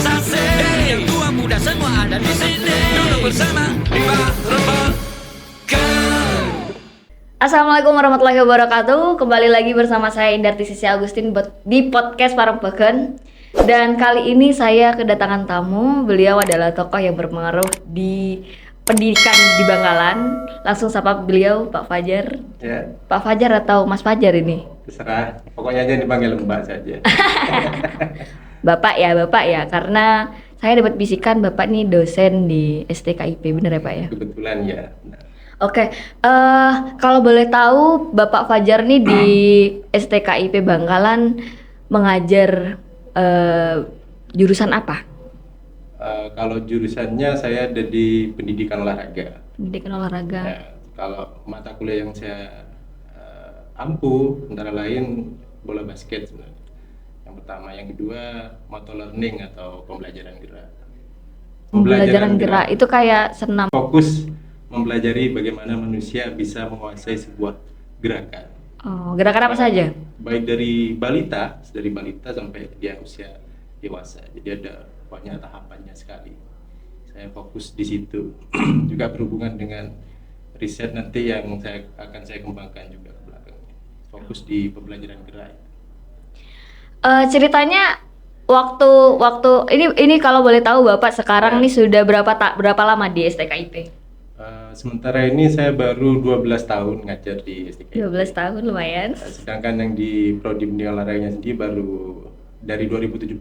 Dari yang tua muda semua ada di sini. Duduk bersama di Barometer. Assalamualaikum warahmatullahi wabarakatuh. Kembali lagi bersama saya Indarti Sisi Agustin di podcast Parembagan. Dan kali ini saya kedatangan tamu. Beliau adalah tokoh yang berpengaruh di pendidikan di Bangkalan. Langsung sapa beliau, Pak Fajar. Ya, Pak Fajar atau Mas Fajar ini? terserah. Pokoknya aja dipanggil Mbak saja. Bapak ya, karena saya dapat bisikan Bapak nih dosen di STKIP, bener ya Pak ya? Kebetulan ya. Nah, Oke, kalau boleh tahu Bapak Fajar nih di STKIP Bangkalan mengajar jurusan apa? kalau jurusannya saya ada di pendidikan olahraga. Pendidikan olahraga. Ya, kalau mata kuliah yang saya ampuh antara lain bola basket sebenarnya. Yang pertama, yang kedua motor learning atau pembelajaran gerak. Pembelajaran gerak itu kayak senam. Fokus mempelajari bagaimana manusia bisa menguasai sebuah gerakan. Oh, gerakan apa saja? Baik dari balita sampai dia usia dewasa. Jadi ada banyak tahapannya sekali. Saya fokus di situ. Juga berhubungan dengan riset nanti yang akan saya kembangkan juga ke belakang. Fokus di pembelajaran gerak. Ceritanya waktu ini kalau boleh tahu Bapak sekarang nih sudah berapa lama di STKIP? Sementara ini saya baru 12 tahun ngajar di STKIP. 12 tahun lumayan. Sedangkan yang di Prodi Pendidikan Olahraganya sendiri baru dari 2017.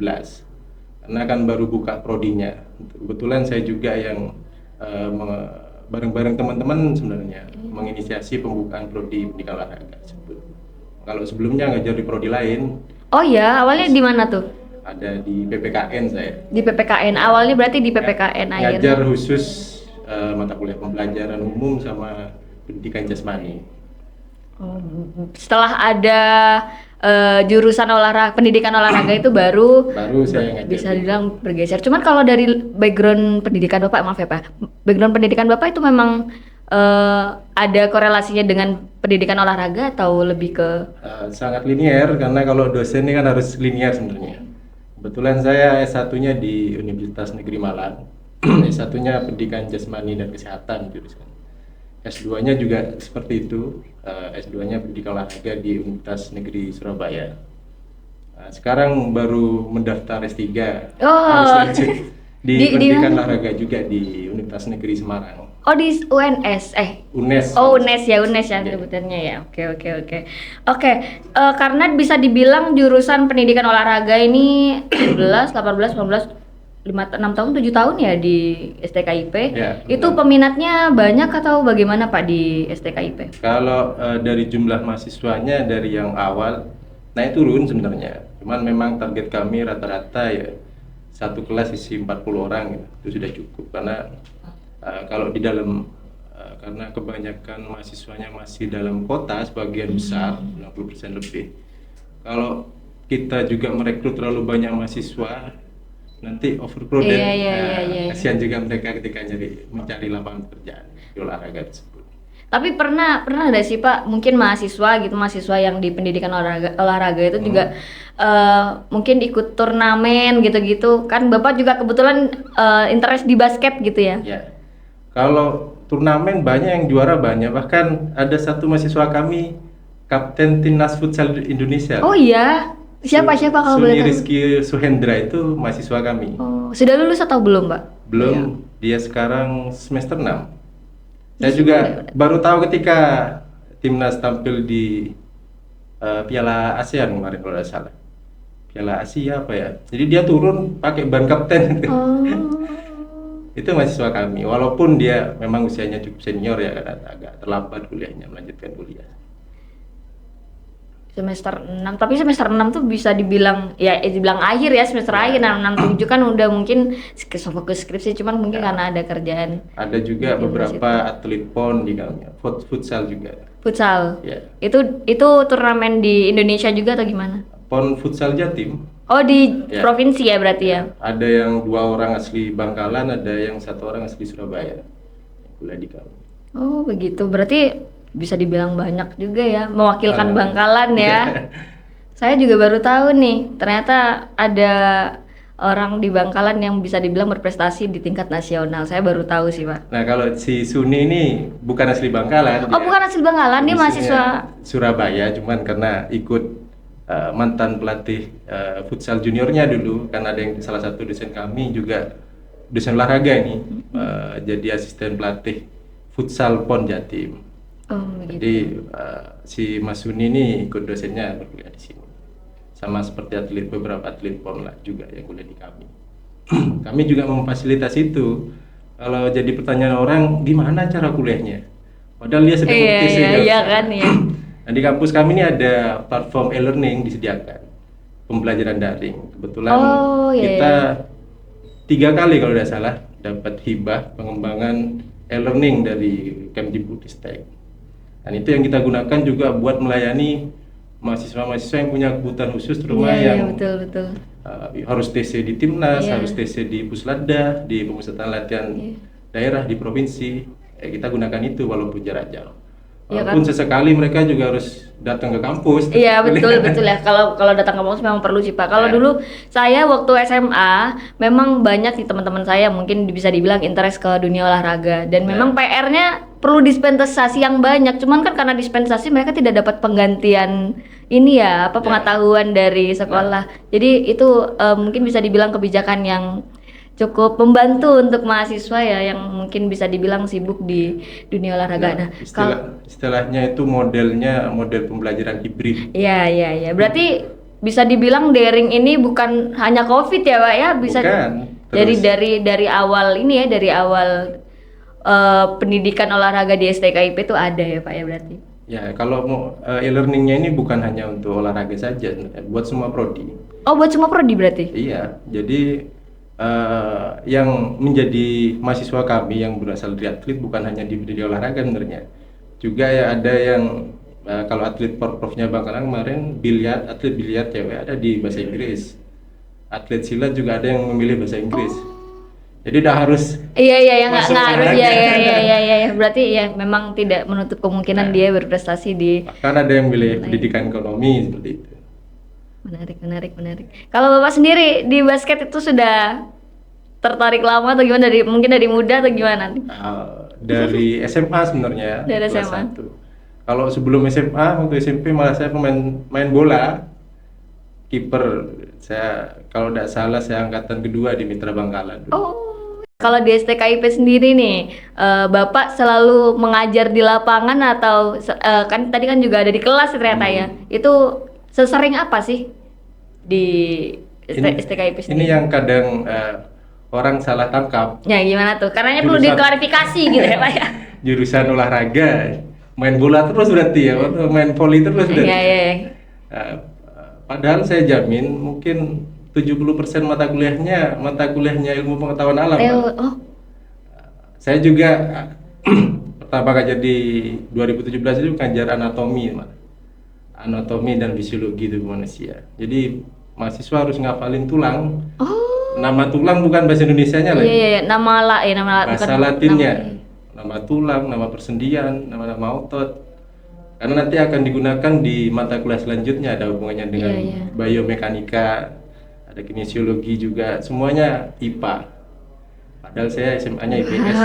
Karena kan baru buka prodinya. Kebetulan saya juga yang bareng-bareng teman-teman sebenarnya menginisiasi pembukaan prodi pendidikan olahraga tersebut. Kalau sebelumnya ngajar di prodi lain. Oh ya, awalnya di mana tuh? Ada di PPKN saya. Di PPKN. Awalnya berarti di PPKN akhirnya. Ngajar khusus mata kuliah pembelajaran umum sama pendidikan jasmani. Oh, setelah ada jurusan pendidikan olahraga itu baru saya ngajar. bisa dibilang bergeser. Cuman kalau dari background pendidikan Bapak, maaf ya Pak, background pendidikan Bapak itu memang ada korelasinya dengan pendidikan olahraga atau lebih ke sangat linear, karena kalau dosen ini kan harus linear sebenarnya. Kebetulan saya S1-nya di Universitas Negeri Malang, S1-nya pendidikan jasmani dan kesehatan jurusan. S2-nya juga seperti itu, S2-nya pendidikan olahraga di Universitas Negeri Surabaya. Nah, sekarang baru mendaftar S3, harus lanjut di pendidikan olahraga juga di Universitas Negeri Semarang. Oh di UNS, UNES. Oh UNES ya sebutannya ya. Oke. Karena bisa dibilang jurusan pendidikan olahraga ini 17, 18, 19 6 tahun, 7 tahun ya di STKIP. Ya, itu peminatnya banyak atau bagaimana Pak di STKIP? Kalau dari jumlah mahasiswanya dari yang awal naik turun sebenarnya. Cuman memang target kami rata-rata ya satu kelas isi 40 orang gitu. Itu sudah cukup karena kalau di dalam karena kebanyakan mahasiswanya masih dalam kota sebagian besar 90% lebih. Kalau kita juga merekrut terlalu banyak mahasiswa nanti overcrowded. Iya. Kasihan juga mereka ketika mencari lapangan pekerjaan di olahraga tersebut. Tapi pernah ada sih Pak, mungkin mahasiswa yang di pendidikan olahraga itu juga mungkin ikut turnamen gitu-gitu kan. Bapak juga kebetulan interest di basket gitu ya? Ya. Kalau turnamen banyak yang juara banyak, bahkan ada satu mahasiswa kami kapten timnas futsal Indonesia. Oh iya. Siapa kalau boleh tahu? Rizky Suhendra itu mahasiswa kami. Oh, sudah lulus atau belum, Pak? Belum, dia sekarang semester 6. Saya juga baru tahu ketika timnas tampil di Piala ASEAN kemarin kalau tidak salah. Piala Asia apa ya? Jadi dia turun pakai ban kapten. Oh. Itu mahasiswa kami, walaupun dia memang usianya cukup senior ya, karena agak terlambat kuliahnya, melanjutkan kuliah. Semester 6, tapi semester 6 tuh bisa dibilang dibilang akhir ya, semester akhir. 6 7 kan udah mungkin fokus skripsi, cuman mungkin karena ada kerjaan. Ada juga beberapa atlet PON di dalamnya, futsal juga. Futsal. Ya. Itu turnamen di Indonesia juga atau gimana? PON futsal Jatim. Oh di provinsi ya berarti ya? Ada yang 2 orang asli Bangkalan, ada yang 1 orang asli Surabaya. Kuliah di kami. Oh begitu, berarti bisa dibilang banyak juga ya, mewakilkan Bangkalan ya. Saya juga baru tahu nih, ternyata ada orang di Bangkalan yang bisa dibilang berprestasi di tingkat nasional. Saya baru tahu sih, Pak. Nah, kalau si Suni ini bukan asli Bangkalan. Oh, bukan asli Bangkalan, dia mahasiswa Surabaya, cuman karena ikut mantan pelatih futsal juniornya dulu, karena ada yang salah satu dosen kami juga dosen olahraga ini, jadi asisten pelatih futsal PON Jatim. Oh, begitu. Jadi si Mas Suni ini ikut dosennya berkuliah di sini, sama seperti beberapa atlet PON lah juga yang kuliah di kami. Kami juga memfasilitasi itu. Kalau jadi pertanyaan orang, gimana cara kuliahnya? Padahal dia sedang UTC. Iya kan ya. Nah, di kampus kami ini ada platform e-learning disediakan, pembelajaran daring. Kebetulan kita 3 kali kalau tidak salah dapat hibah pengembangan e-learning dari Kemdikbudristek. Dan itu yang kita gunakan juga buat melayani mahasiswa-mahasiswa yang punya kebutuhan khusus, terutama yang betul. Harus TC di Timnas, harus TC di Puslada, di pemusatan latihan daerah di provinsi. Kita gunakan itu walaupun jarak jauh. Walaupun sesekali mereka juga harus datang ke kampus. Iya betul ya. Kalau datang ke kampus memang perlu sih Pak. Kalau dulu saya waktu SMA memang banyak sih teman-teman saya mungkin bisa dibilang interest ke dunia olahraga dan memang PR-nya perlu dispensasi yang banyak. Cuman kan karena dispensasi mereka tidak dapat penggantian ini ya pengetahuan dari sekolah. Jadi itu mungkin bisa dibilang kebijakan yang cukup membantu untuk mahasiswa ya yang mungkin bisa dibilang sibuk di dunia olahraga. Nah, istilahnya itu model pembelajaran hibrid. Iya. Berarti bisa dibilang daring ini bukan hanya COVID ya, Pak ya? Bisa dari awal ini ya, dari awal pendidikan olahraga di STKIP itu ada ya, Pak ya berarti. Ya, kalau mau e-learningnya ini bukan hanya untuk olahraga saja, buat semua prodi. Oh, buat semua prodi berarti? Iya, jadi yang menjadi mahasiswa kami yang berasal dari atlet bukan hanya di olahraga sebenarnya, juga ya ada yang kalau atlet porprofnya Bangkalan kemarin atlet biliar cewek ada di bahasa Inggris, atlet silat juga ada yang memilih bahasa Inggris. Jadi udah harus yang nggak harus ya berarti ya memang tidak menutup kemungkinan dia berprestasi di kan ada yang milih pendidikan ekonomi seperti itu. Menarik. Kalau Bapak sendiri di basket itu sudah tertarik lama atau gimana? Mungkin dari muda atau gimana? Dari SMA sebenarnya. Dari SMA. Kalau sebelum SMA, waktu SMP malah saya main bola, kiper. Saya kalau tidak salah saya angkatan kedua di Mitra Bangkalan. Kalau di STKIP sendiri nih, Bapak selalu mengajar di lapangan atau kan tadi kan juga ada di kelas ternyata ya? Itu sesering apa sih di STKIP sendiri? Ini yang kadang orang salah tangkap. Ya gimana tuh? Karena perlu diklarifikasi gitu ya Pak ya. Jurusan olahraga, main bola terus berarti ya, atau main voli terus berarti. Iya. Padahal saya jamin mungkin 70% mata kuliahnya ilmu pengetahuan alam. Saya juga pertama kali di 2017 itu ngajar anatomi dan fisiologi tubuh manusia. Jadi mahasiswa harus ngafalin tulang. Nama tulang bukan bahasa Indonesianya lagi. Iya, nama bahasa Latinnya. Nama tulang, nama persendian, nama otot. Karena nanti akan digunakan di mata kuliah selanjutnya, ada hubungannya dengan biomekanika, ada kinesiologi juga, semuanya IPA. Padahal saya SMA-nya IPS.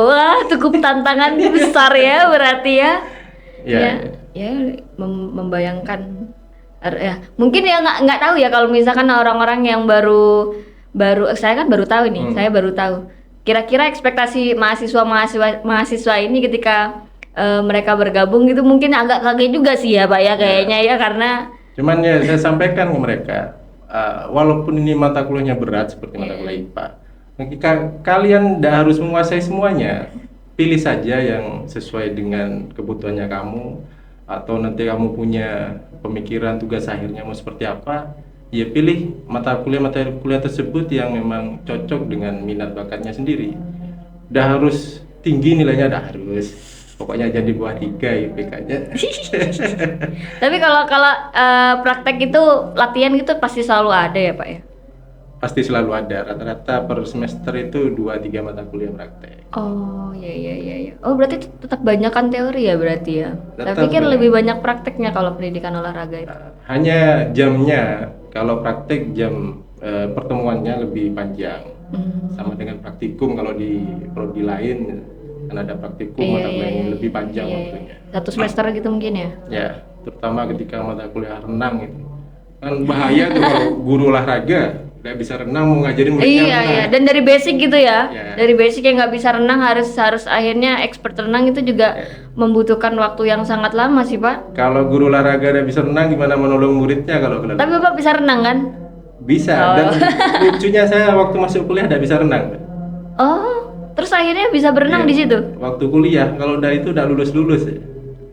Wah, cukup tantangan besar ya berarti ya. Ya, membayangkan. Ya, mungkin ya nggak tahu ya kalau misalkan orang-orang yang baru saya kan baru tahu nih, saya baru tahu. Kira-kira ekspektasi mahasiswa ini ketika mereka bergabung gitu mungkin agak kaget juga sih ya Pak ya kayaknya ya karena. Cuman ya saya sampaikan ke mereka, walaupun ini mata kuliahnya berat seperti mata kuliah IPA, ketika kalian tidak harus menguasai semuanya, pilih saja yang sesuai dengan kebutuhannya kamu, atau nanti kamu punya pemikiran tugas akhirnya mau seperti apa. Ya pilih mata kuliah tersebut yang memang cocok dengan minat bakatnya sendiri. Udah harus tinggi nilainya, udah harus. Pokoknya jadi buah 3 IPK-nya. Tapi kalau praktek itu latihan gitu pasti selalu ada ya Pak ya? Pasti selalu ada. Rata-rata per semester itu 2-3 mata kuliah praktek. Oh iya. Oh berarti tetap banyakan teori ya berarti ya? Saya pikir lebih banyak prakteknya kalau pendidikan olahraga itu. Hanya jamnya. Kalau praktek jam pertemuannya lebih panjang. Sama dengan praktikum, kalau di prodi lain kan ada praktikum mata kuliah yang lebih panjang waktunya. 1 semester gitu mungkin ya? Ya, terutama ketika mata kuliah renang itu kan bahaya tuh kalau guru olahraga nggak bisa renang mau ngajarin muridnya Iya, renang. iya. Dan dari basic gitu ya. Iya. Dari basic yang nggak bisa renang harus akhirnya expert renang itu juga membutuhkan waktu yang sangat lama sih, Pak. Kalau guru olahraga nggak bisa renang, gimana menolong muridnya kalau kelelahan? Tapi Bapak bisa renang kan? Bisa. Dan lucunya saya waktu masuk kuliah nggak bisa renang. Oh, terus akhirnya bisa berenang Iya. di situ. Waktu kuliah, kalau udah itu udah lulus ya.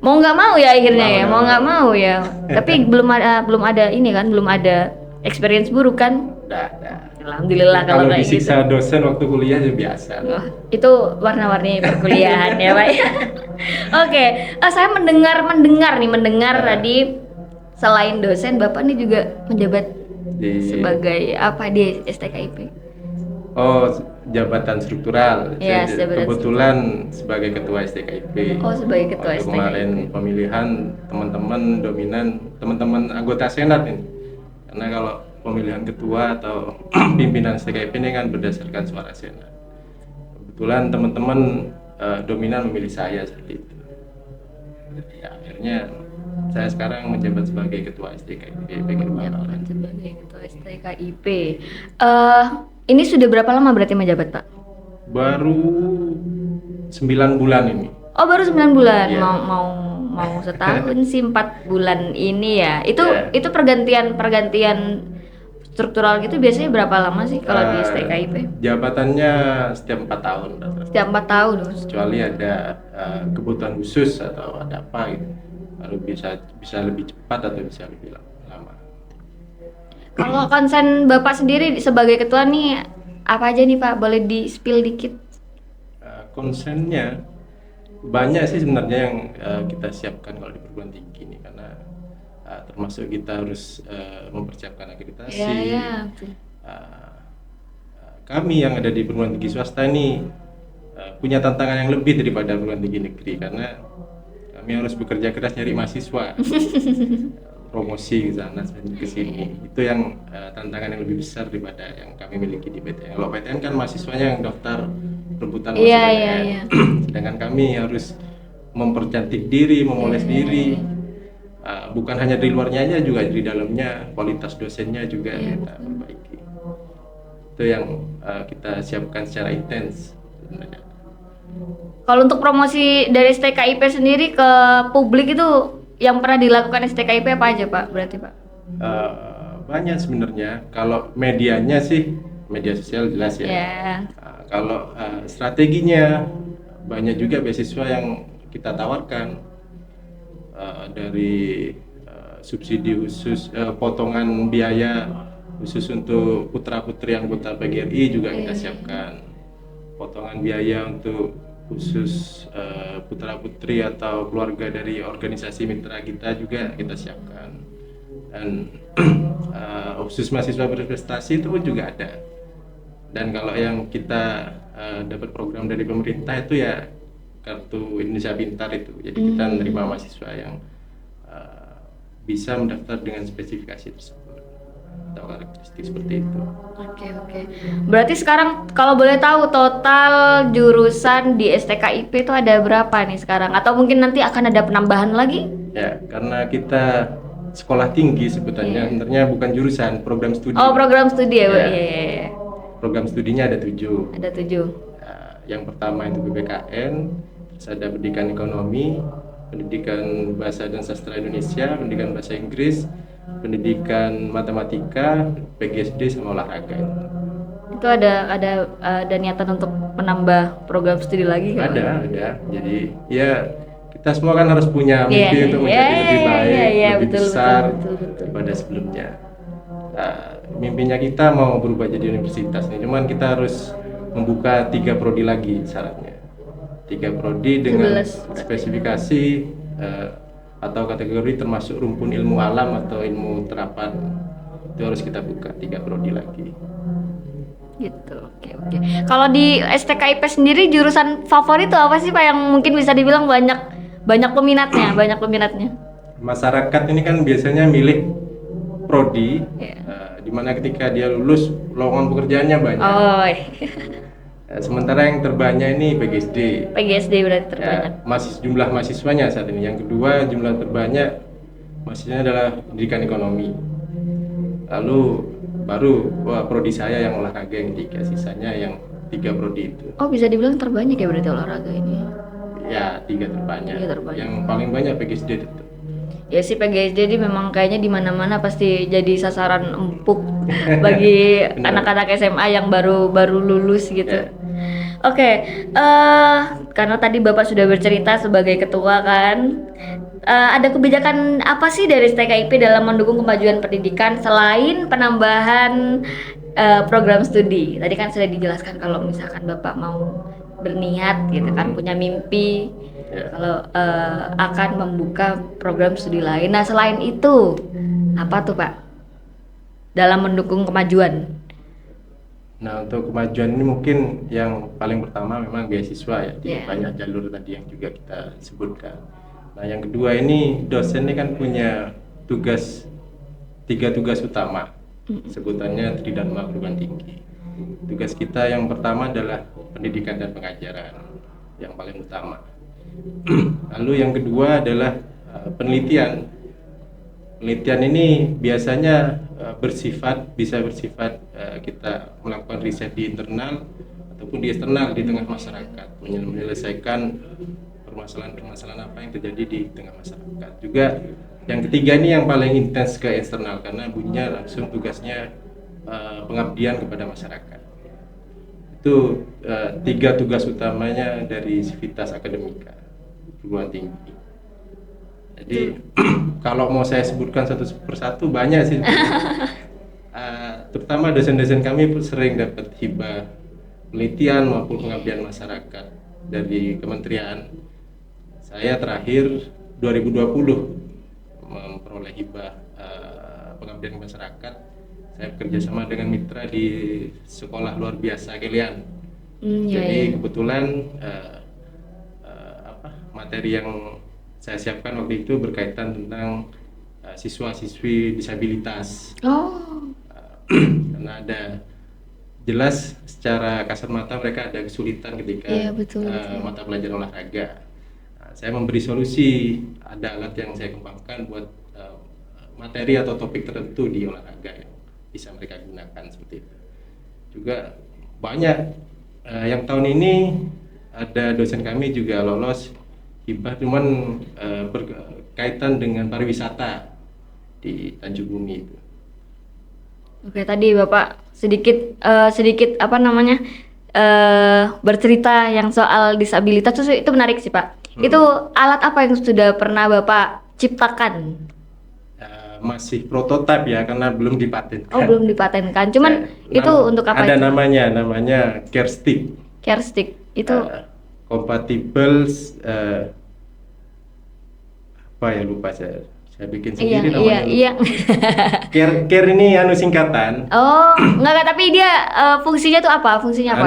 Mau nggak mau ya akhirnya ya, mau nggak mau. mau ya. Tapi belum ada ini kan, belum ada experience buruk kan? Udah. Alhamdulillah kalau Kalau kayak gitu. disiksa dosen waktu kuliah ya biasa. Oh, itu warna-warni perkuliahan ya, Pak. Oke, saya mendengar tadi selain dosen, Bapak nih juga menjabat sebagai apa di STKIP? Oh, jabatan struktural. Iya, Saya jabatan kebetulan sebagai ketua STKIP. Oh, sebagai ketua Waktu STKIP. kemarin pemilihan teman-teman anggota senat ini. Karena kalau pemilihan ketua atau pimpinan STKIP ini kan berdasarkan suara senat. Kebetulan teman-teman dominan memilih saya seperti itu. Jadi akhirnya saya sekarang menjabat sebagai ketua STKIP PGRI Malang. Sebagai ketua STKIP. Ini sudah berapa lama berarti menjabat, Pak? Baru 9 bulan ini. Oh, baru 9 bulan. Iya. Mau setahun sih 4 bulan ini ya. Itu Iya. itu pergantian struktural gitu biasanya berapa lama sih kalau di STKIP? Jabatannya setiap 4 tahun rata-rata. Setiap 4 tahun. Kecuali ada kebutuhan khusus atau ada apa gitu, lalu bisa lebih cepat atau bisa lebih lama. Kalau konsen Bapak sendiri sebagai ketua nih apa aja nih, Pak? Boleh di-spill dikit? Konsennya banyak sih sebenarnya yang kita siapkan kalau di perguruan tinggi ini, karena termasuk kita harus mempersiapkan akreditasi. Iya. Kami yang ada di perguruan tinggi swasta ini punya tantangan yang lebih daripada perguruan tinggi negeri, karena kami harus bekerja keras nyari mahasiswa, promosi ke sana ke sini. Itu yang tantangan yang lebih besar daripada yang kami miliki di PTN. Kalau PTN kan mahasiswanya yang daftar rebutan masuk Iya, PTN. iya, iya. Sedangkan kami harus mempercantik diri, memoles diri. Bukan hanya dari luarnya aja, juga di dalamnya, kualitas dosennya juga kita perbaiki. Itu yang kita siapkan secara intens sebenarnya. Kalau untuk promosi dari STKIP sendiri ke publik itu yang pernah dilakukan STKIP apa aja, Pak? Berarti, Pak? Banyak sebenarnya. Kalau medianya sih media sosial jelas ya. Ya. Kalau strateginya banyak juga beasiswa yang kita tawarkan, dari subsidi khusus, potongan biaya khusus untuk putra-putri anggota PGRI juga kita siapkan. Potongan biaya untuk khusus putra-putri atau keluarga dari organisasi mitra kita juga kita siapkan. Dan khusus mahasiswa berprestasi itu pun juga ada. Dan kalau yang kita dapat program dari pemerintah itu ya kartu Indonesia Pintar itu. Jadi kita menerima mahasiswa yang bisa mendaftar dengan spesifikasi tersebut atau karakteristik seperti itu. Oke. Berarti sekarang kalau boleh tahu total jurusan di STKIP itu ada berapa nih sekarang? Atau mungkin nanti akan ada penambahan lagi? Ya, karena kita sekolah tinggi sebutannya, sebenarnya bukan jurusan, program studi. Oh, program studi ya, Bu? Ya. Iya. Program studinya ada 7. Ada 7. Yang pertama itu PPKN, terus ada pendidikan ekonomi, pendidikan bahasa dan sastra Indonesia, pendidikan bahasa Inggris, pendidikan matematika, PGSD sama olahraga. Itu ada niatan untuk menambah program studi lagi kan? Ada. Jadi ya kita semua kan harus punya mimpi untuk menjadi lebih baik, lebih besar daripada sebelumnya. Mimpinya kita mau berubah jadi universitas nih, cuman kita harus membuka 3 prodi lagi syaratnya. 3 prodi dengan 11. spesifikasi atau kategori termasuk rumpun ilmu alam atau ilmu terapan. Itu harus kita buka 3 prodi lagi. Gitu. Oke. Kalau di STKIP sendiri jurusan favorit itu apa sih, Pak, yang mungkin bisa dibilang banyak peminatnya? Masyarakat ini kan biasanya milih prodi dimana ketika dia lulus lowongan pekerjaannya banyak. Oh, Sementara yang terbanyak ini PGSD. PGSD berarti terbanyak. Jumlah mahasiswanya saat ini. Yang kedua jumlah terbanyak mahasiswanya adalah pendidikan ekonomi. Lalu baru prodi saya yang olahraga yang 3, sisanya yang 3 prodi itu. Oh, bisa dibilang terbanyak ya berarti olahraga ini. Ya, 3 terbanyak. 3 terbanyak. Yang paling banyak PGSD itu. Ya sih, PGSD memang kayaknya di mana-mana pasti jadi sasaran empuk bagi anak-anak SMA yang baru lulus gitu. Ya. Oke, karena tadi Bapak sudah bercerita sebagai ketua kan, ada kebijakan apa sih dari STKIP dalam mendukung kemajuan pendidikan selain penambahan program studi? Tadi kan sudah dijelaskan kalau misalkan Bapak mau berniat gitu kan, punya mimpi kalau akan membuka program studi lain. Nah, selain itu apa tuh Pak dalam mendukung kemajuan? Nah, untuk kemajuan ini mungkin yang paling pertama memang beasiswa ya, di Yeah. banyak jalur tadi yang juga kita sebutkan. Nah, yang kedua ini dosen ini kan punya 3 tugas utama, sebutannya Tridharma Perguruan Tinggi. Tugas kita yang pertama adalah pendidikan dan pengajaran, yang paling utama. Lalu yang kedua adalah penelitian. Penelitian ini biasanya bisa bersifat kita melakukan riset di internal ataupun di eksternal di tengah masyarakat, menyelesaikan permasalahan-permasalahan apa yang terjadi di tengah masyarakat. Juga yang ketiga ini yang paling intens ke eksternal karena bunyinya langsung tugasnya pengabdian kepada masyarakat. Itu 3 tugas utamanya dari Civitas Akademika Perguruan Tinggi. Jadi kalau mau saya sebutkan satu persatu banyak sih. Terutama dosen-dosen kami sering dapat hibah penelitian maupun pengabdian masyarakat dari kementerian. Saya terakhir 2020 memperoleh hibah pengabdian masyarakat. Saya bekerja sama dengan mitra di sekolah luar biasa Kelian. Jadi kebetulan materi yang saya siapkan waktu itu berkaitan tentang siswa-siswi disabilitas. Karena ada jelas secara kasat mata mereka ada kesulitan ketika betul. mata pelajaran olahraga. Saya memberi solusi, ada alat yang saya kembangkan buat materi atau topik tertentu di olahraga yang bisa mereka gunakan seperti itu. Juga banyak yang tahun ini ada dosen kami juga lolos hibah cuman berkaitan dengan pariwisata di Tanjung Bumi itu. Oke, tadi Bapak sedikit apa namanya bercerita yang soal disabilitas itu menarik sih Pak. Itu alat apa yang sudah pernah Bapak ciptakan? Masih prototipe ya karena belum dipatenkan. Oh, belum dipatenkan. Cuman itu untuk apa? Ada itu? namanya Care Stick. Care Stick itu kompatibel apa ya lupa saya bikin sendiri namanya. Iya. Care ini singkatan. Oh, enggak tapi dia fungsinya tuh apa? Fungsinya apa?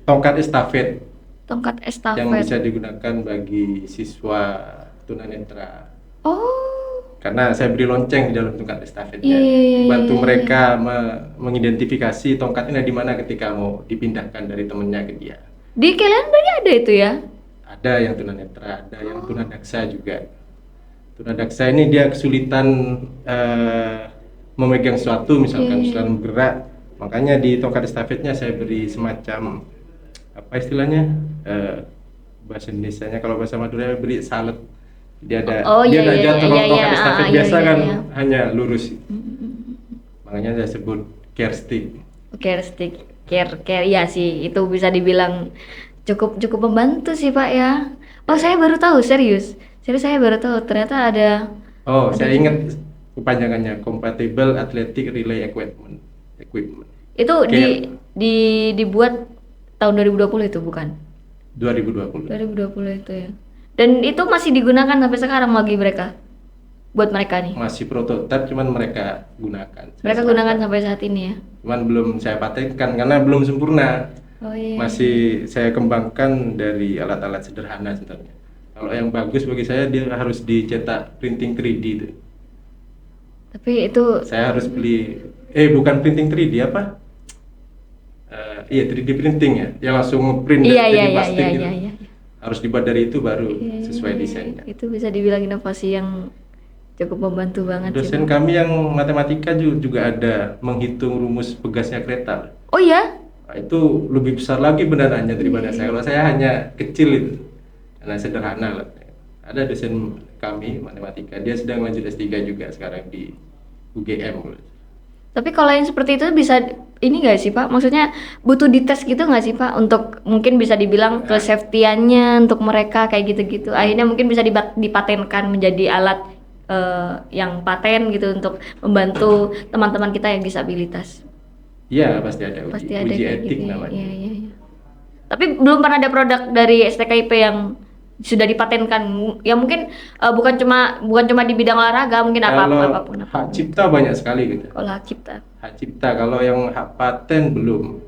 Tongkat estafet. Tongkat estafet. Yang bisa digunakan bagi siswa tunanetra. Oh. Karena saya beri lonceng di dalam tongkat estafetnya, bantu Iya. mereka mengidentifikasi tongkatnya di mana ketika mau dipindahkan dari temennya ke dia. Di kalian berarti ada itu ya? Ada yang tunanetra, ada yang tunadaksa juga. Tunadaksa ini dia kesulitan memegang sesuatu, misalkan kesulitan bergerak, makanya di tongkat estafetnya saya beri semacam apa istilahnya bahasa Indonesianya, kalau bahasa Madura beri salet. Dia ada jatuh kalau tongkat estafet biasa kan hanya lurus. Makanya saya sebut care stick. Care stick, care ya sih, itu bisa dibilang cukup membantu sih Pak ya. Oh, saya baru tahu, serius saya baru tahu ternyata ada. Oh, saya ingat kepanjangannya Compatible Athletic Relay Equipment. Itu dibuat tahun 2020 itu bukan? 2020 itu ya. Dan itu masih digunakan sampai sekarang bagi mereka, buat mereka nih. Masih prototipe, cuman mereka gunakan. Mereka gunakan sampai saat ini ya. Cuman belum saya patenkan karena belum sempurna. Oh iya. Masih saya kembangkan dari alat-alat sederhana sebenarnya. Kalau yang bagus bagi saya dia harus dicetak printing 3D itu. Tapi itu Saya harus beli, bukan printing 3D apa? Iya 3D printing ya, yang langsung print iya iya jadi iya plastik iya gitu. iya iya. Harus dibuat dari itu baru Iya, sesuai iya, desainnya. itu bisa dibilang inovasi yang cukup membantu banget sih, Dosen Pak. kami yang matematika juga ada menghitung rumus pegasnya kereta. Oh iya? Nah, itu lebih besar lagi pendanaannya daripada saya. Kalau saya hanya kecil itu, karena sederhana lah. Ada dosen kami matematika, dia sedang lanjut S3 juga sekarang di UGM. Tapi kalau yang seperti itu bisa ini nggak sih Pak? Maksudnya butuh dites gitu nggak sih Pak? Untuk mungkin bisa dibilang ke-safety-annya untuk mereka kayak gitu-gitu. Akhirnya mungkin bisa dipatenkan menjadi alat yang paten gitu untuk membantu teman-teman kita yang disabilitas. Iya pasti ada Pasti uji, ada uji kayak etik gitu. namanya. Iya, iya, iya. Tapi belum pernah ada produk dari STKIP yang sudah dipatenkan. Ya mungkin bukan cuma di bidang olahraga, mungkin Kalau apapun. hak cipta banyak sekali gitu. Kalau hak cipta. Hak cipta, kalau yang hak paten belum.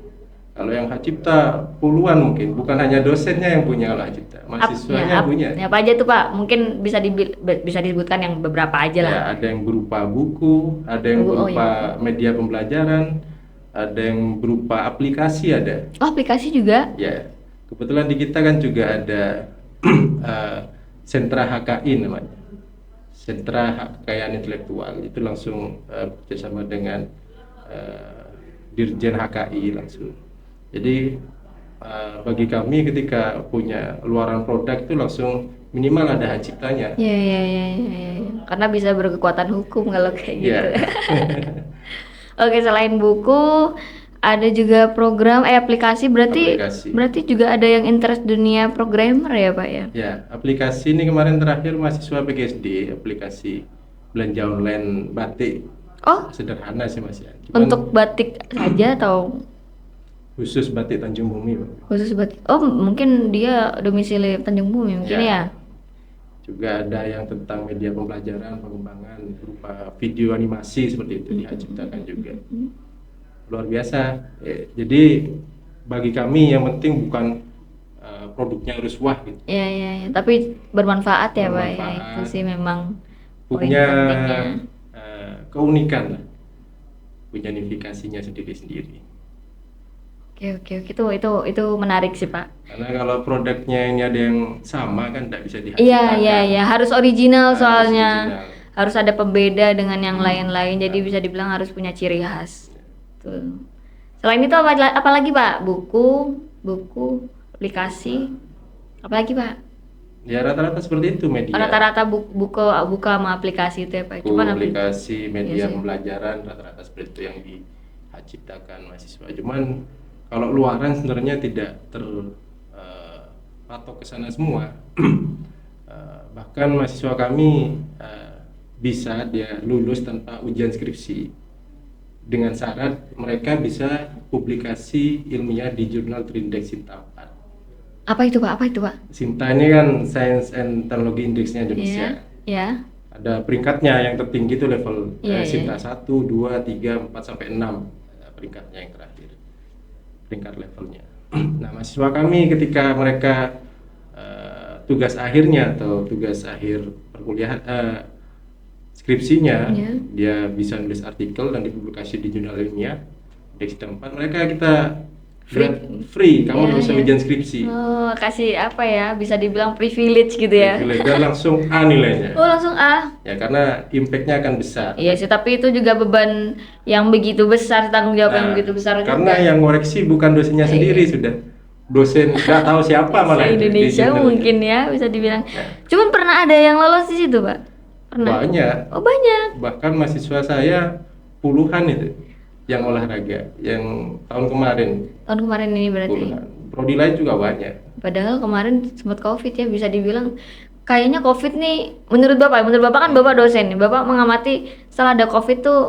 Kalau yang hak cipta puluhan mungkin, bukan hanya dosennya yang punya kalau hak cipta, mahasiswanya punya. Ya, apa aja tuh Pak? Mungkin bisa disebutkan yang beberapa aja lah. Ya, ada yang berupa buku, ada yang Oh, berupa iya. media pembelajaran, ada yang berupa aplikasi ada. Oh, aplikasi juga? Ya, kebetulan di kita kan juga ada sentra HKI namanya, sentra hak kekayaan intelektual. Itu langsung bekerjasama dengan Dirjen HKI langsung. Jadi bagi kami ketika punya luaran produk itu langsung minimal ada hak ciptanya. Iya, iya, iya, iya, iya. Karena bisa berkekuatan hukum kalau kayak gitu. Iya. Oke, selain buku, ada juga program aplikasi Aplikasi. berarti juga ada yang interest dunia programmer ya, Pak ya? Ya, aplikasi ini kemarin terakhir mahasiswa PGSD, aplikasi belanja online batik. Oh, Sederhana sih Mas ya. Cuman untuk batik saja atau khusus batik Tanjung Bumi, Pak. khusus batik? Oh, mungkin dia domisili Tanjung Bumi mungkin ya. Juga ada yang tentang media pembelajaran, pengembangan berupa video animasi seperti itu diciptakan juga. Luar biasa. Jadi bagi kami yang penting bukan produknya harus wah gitu. Iya, iya, iya. Tapi bermanfaat ya, Pak ya. Bermanfaat. Itu sih memang poin Punya pentingnya. keunikan lah. Punya nifikasinya sendiri-sendiri. Oke, itu menarik sih, Pak. Karena kalau produknya ini ada yang sama kan tidak bisa Iya, dihasilkan. iya, iya, harus original Harus soalnya. original. Harus ada pembeda dengan yang lain-lain. Jadi bisa dibilang harus punya ciri khas. Tuh. Selain itu apa lagi, Pak? Buku, aplikasi. Apa lagi, Pak? Ya rata-rata seperti itu media. Rata-rata buku sama aplikasi itu ya, Pak. Buku, Cuman aplikasi, Iya media sih. pembelajaran rata-rata seperti itu yang diciptakan mahasiswa. Cuman kalau luaran sebenarnya tidak terpatok ke sana semua. Bahkan mahasiswa kami bisa dia lulus tanpa ujian skripsi dengan syarat mereka bisa publikasi ilmiah di jurnal Trindex Sinta 4. Apa itu, Pak? Sinta ini kan Science and Technology Indexnya Indonesia. Iya. Ada peringkatnya, yang tertinggi itu level Iya, Sinta iya. 1, 2, 3, 4 sampai 6. Peringkatnya yang terakhir. Peringkat levelnya. Nah, mahasiswa kami ketika mereka tugas akhirnya atau tugas akhir perkuliahan skripsinya, Iya. dia bisa nulis artikel dan dipublikasi di jurnal ilmiah Index Sinta 4, mereka kita free, kamu Iya, nggak usah iya. ujian skripsi. Oh, kasih apa ya? Bisa dibilang privilege gitu ya. Dan langsung A nilainya. Oh, langsung A. Ya karena impactnya akan besar. Iya sih, tapi itu juga beban yang begitu besar, tanggung jawab yang Nah, begitu besar karena juga. yang ngoreksi bukan dosennya sendiri, sudah dosen nggak tahu siapa malah itu di Indonesia jurnal. mungkin ya bisa dibilang. Ya. Cuman pernah ada yang lolos di situ, Pak? Pernah. Banyak, Oh, banyak. bahkan mahasiswa saya puluhan itu yang olahraga yang tahun kemarin, Tahun kemarin ini berarti. puluhan. Prodi lain juga banyak. Padahal kemarin sempat Covid ya, bisa dibilang kayaknya Covid nih menurut Bapak kan Bapak dosen nih. Bapak mengamati setelah ada Covid tuh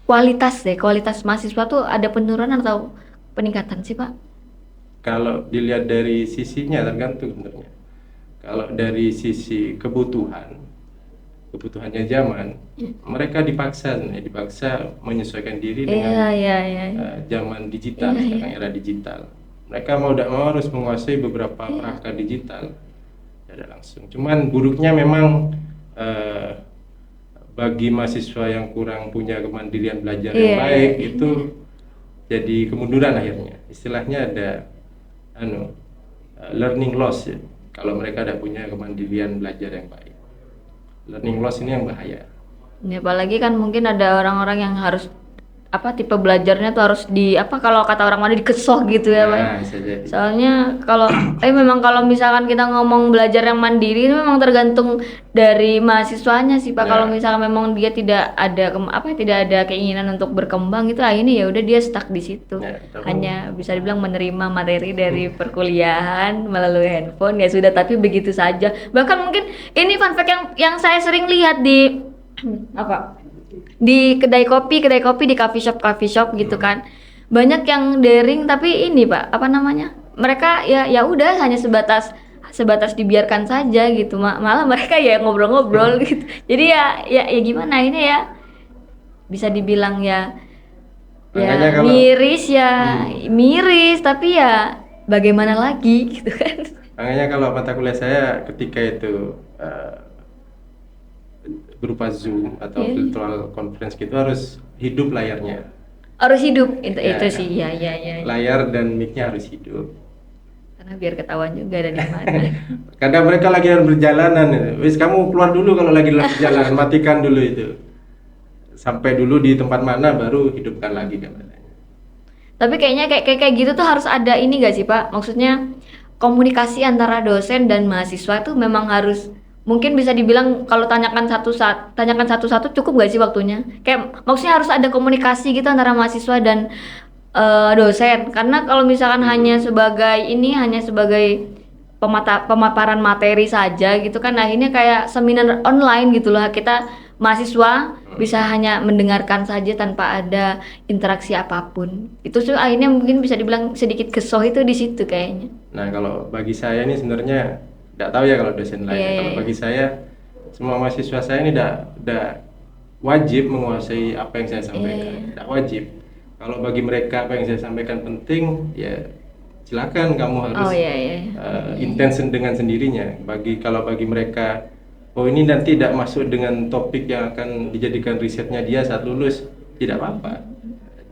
kualitas mahasiswa tuh ada penurunan atau peningkatan sih, Pak? Kalau dilihat dari sisinya tergantung sebenarnya. Kalau dari sisi kebutuhannya zaman, mereka dipaksa menyesuaikan diri dengan Iya. zaman digital, Iya, sekarang era digital. Mereka mau tidak mau harus menguasai beberapa perangkat digital. Tidak langsung. Cuman buruknya memang bagi mahasiswa yang kurang punya kemandirian belajar Iya, yang baik iya. itu jadi kemunduran akhirnya. Istilahnya ada learning loss ya. Kalau mereka tidak punya kemandirian belajar yang baik, learning loss ini yang bahaya. Ya, apalagi kan mungkin ada orang-orang yang harus tipe belajarnya tuh harus kalau kata orang mana dikesoh gitu ya, Pak. Nah, bisa jadi. Soalnya kalau memang kalau misalkan kita ngomong belajar yang mandiri ini memang tergantung dari mahasiswanya sih, Pak. Ya. Kalau misalkan memang dia tidak ada tidak ada keinginan untuk berkembang itu ini ya udah dia stuck di situ. Ya, Hanya bisa dibilang menerima materi dari perkuliahan melalui handphone ya sudah, tapi begitu saja. Bahkan mungkin ini fun fact yang saya sering lihat di di kedai kopi di coffee shop gitu kan, banyak yang daring tapi ini Pak mereka ya udah hanya sebatas dibiarkan saja gitu, malah mereka ya ngobrol-ngobrol gitu. Jadi ya gimana ini ya, bisa dibilang ya Makanya kalau- miris tapi ya bagaimana lagi gitu kan. Makanya kalau mata kuliah saya ketika itu berupa Zoom atau virtual conference gitu harus hidup layarnya. Harus hidup itu Ya. sih ya. Layar dan mic-nya harus hidup. Karena biar ketahuan juga dari mana. Kadang mereka lagi dalam perjalanan, wis kamu keluar dulu kalau lagi dalam perjalanan, matikan dulu itu. Sampai dulu di tempat mana baru hidupkan lagi kameranya. Tapi kayaknya kayak gitu tuh harus ada ini gak sih Pak? Maksudnya komunikasi antara dosen dan mahasiswa tuh memang harus, mungkin bisa dibilang kalau tanyakan satu-satu cukup gak sih waktunya? Kayak maksudnya harus ada komunikasi gitu antara mahasiswa dan dosen. Karena kalau misalkan hanya sebagai pemaparan materi saja gitu kan, akhirnya kayak seminar online gitu loh. Kita mahasiswa bisa hanya mendengarkan saja tanpa ada interaksi apapun. Itu tuh akhirnya mungkin bisa dibilang sedikit kesoh itu di situ kayaknya. Nah, kalau bagi saya ini sebenarnya tidak tahu ya kalau dosen lain. Kalau bagi saya semua mahasiswa saya ini tidak wajib menguasai apa yang saya sampaikan. Tidak wajib. Kalau bagi mereka apa yang saya sampaikan penting, ya silakan kamu harus intens dengan sendirinya. Kalau bagi mereka, oh ini nanti tidak masuk dengan topik yang akan dijadikan risetnya dia saat lulus, tidak apa-apa.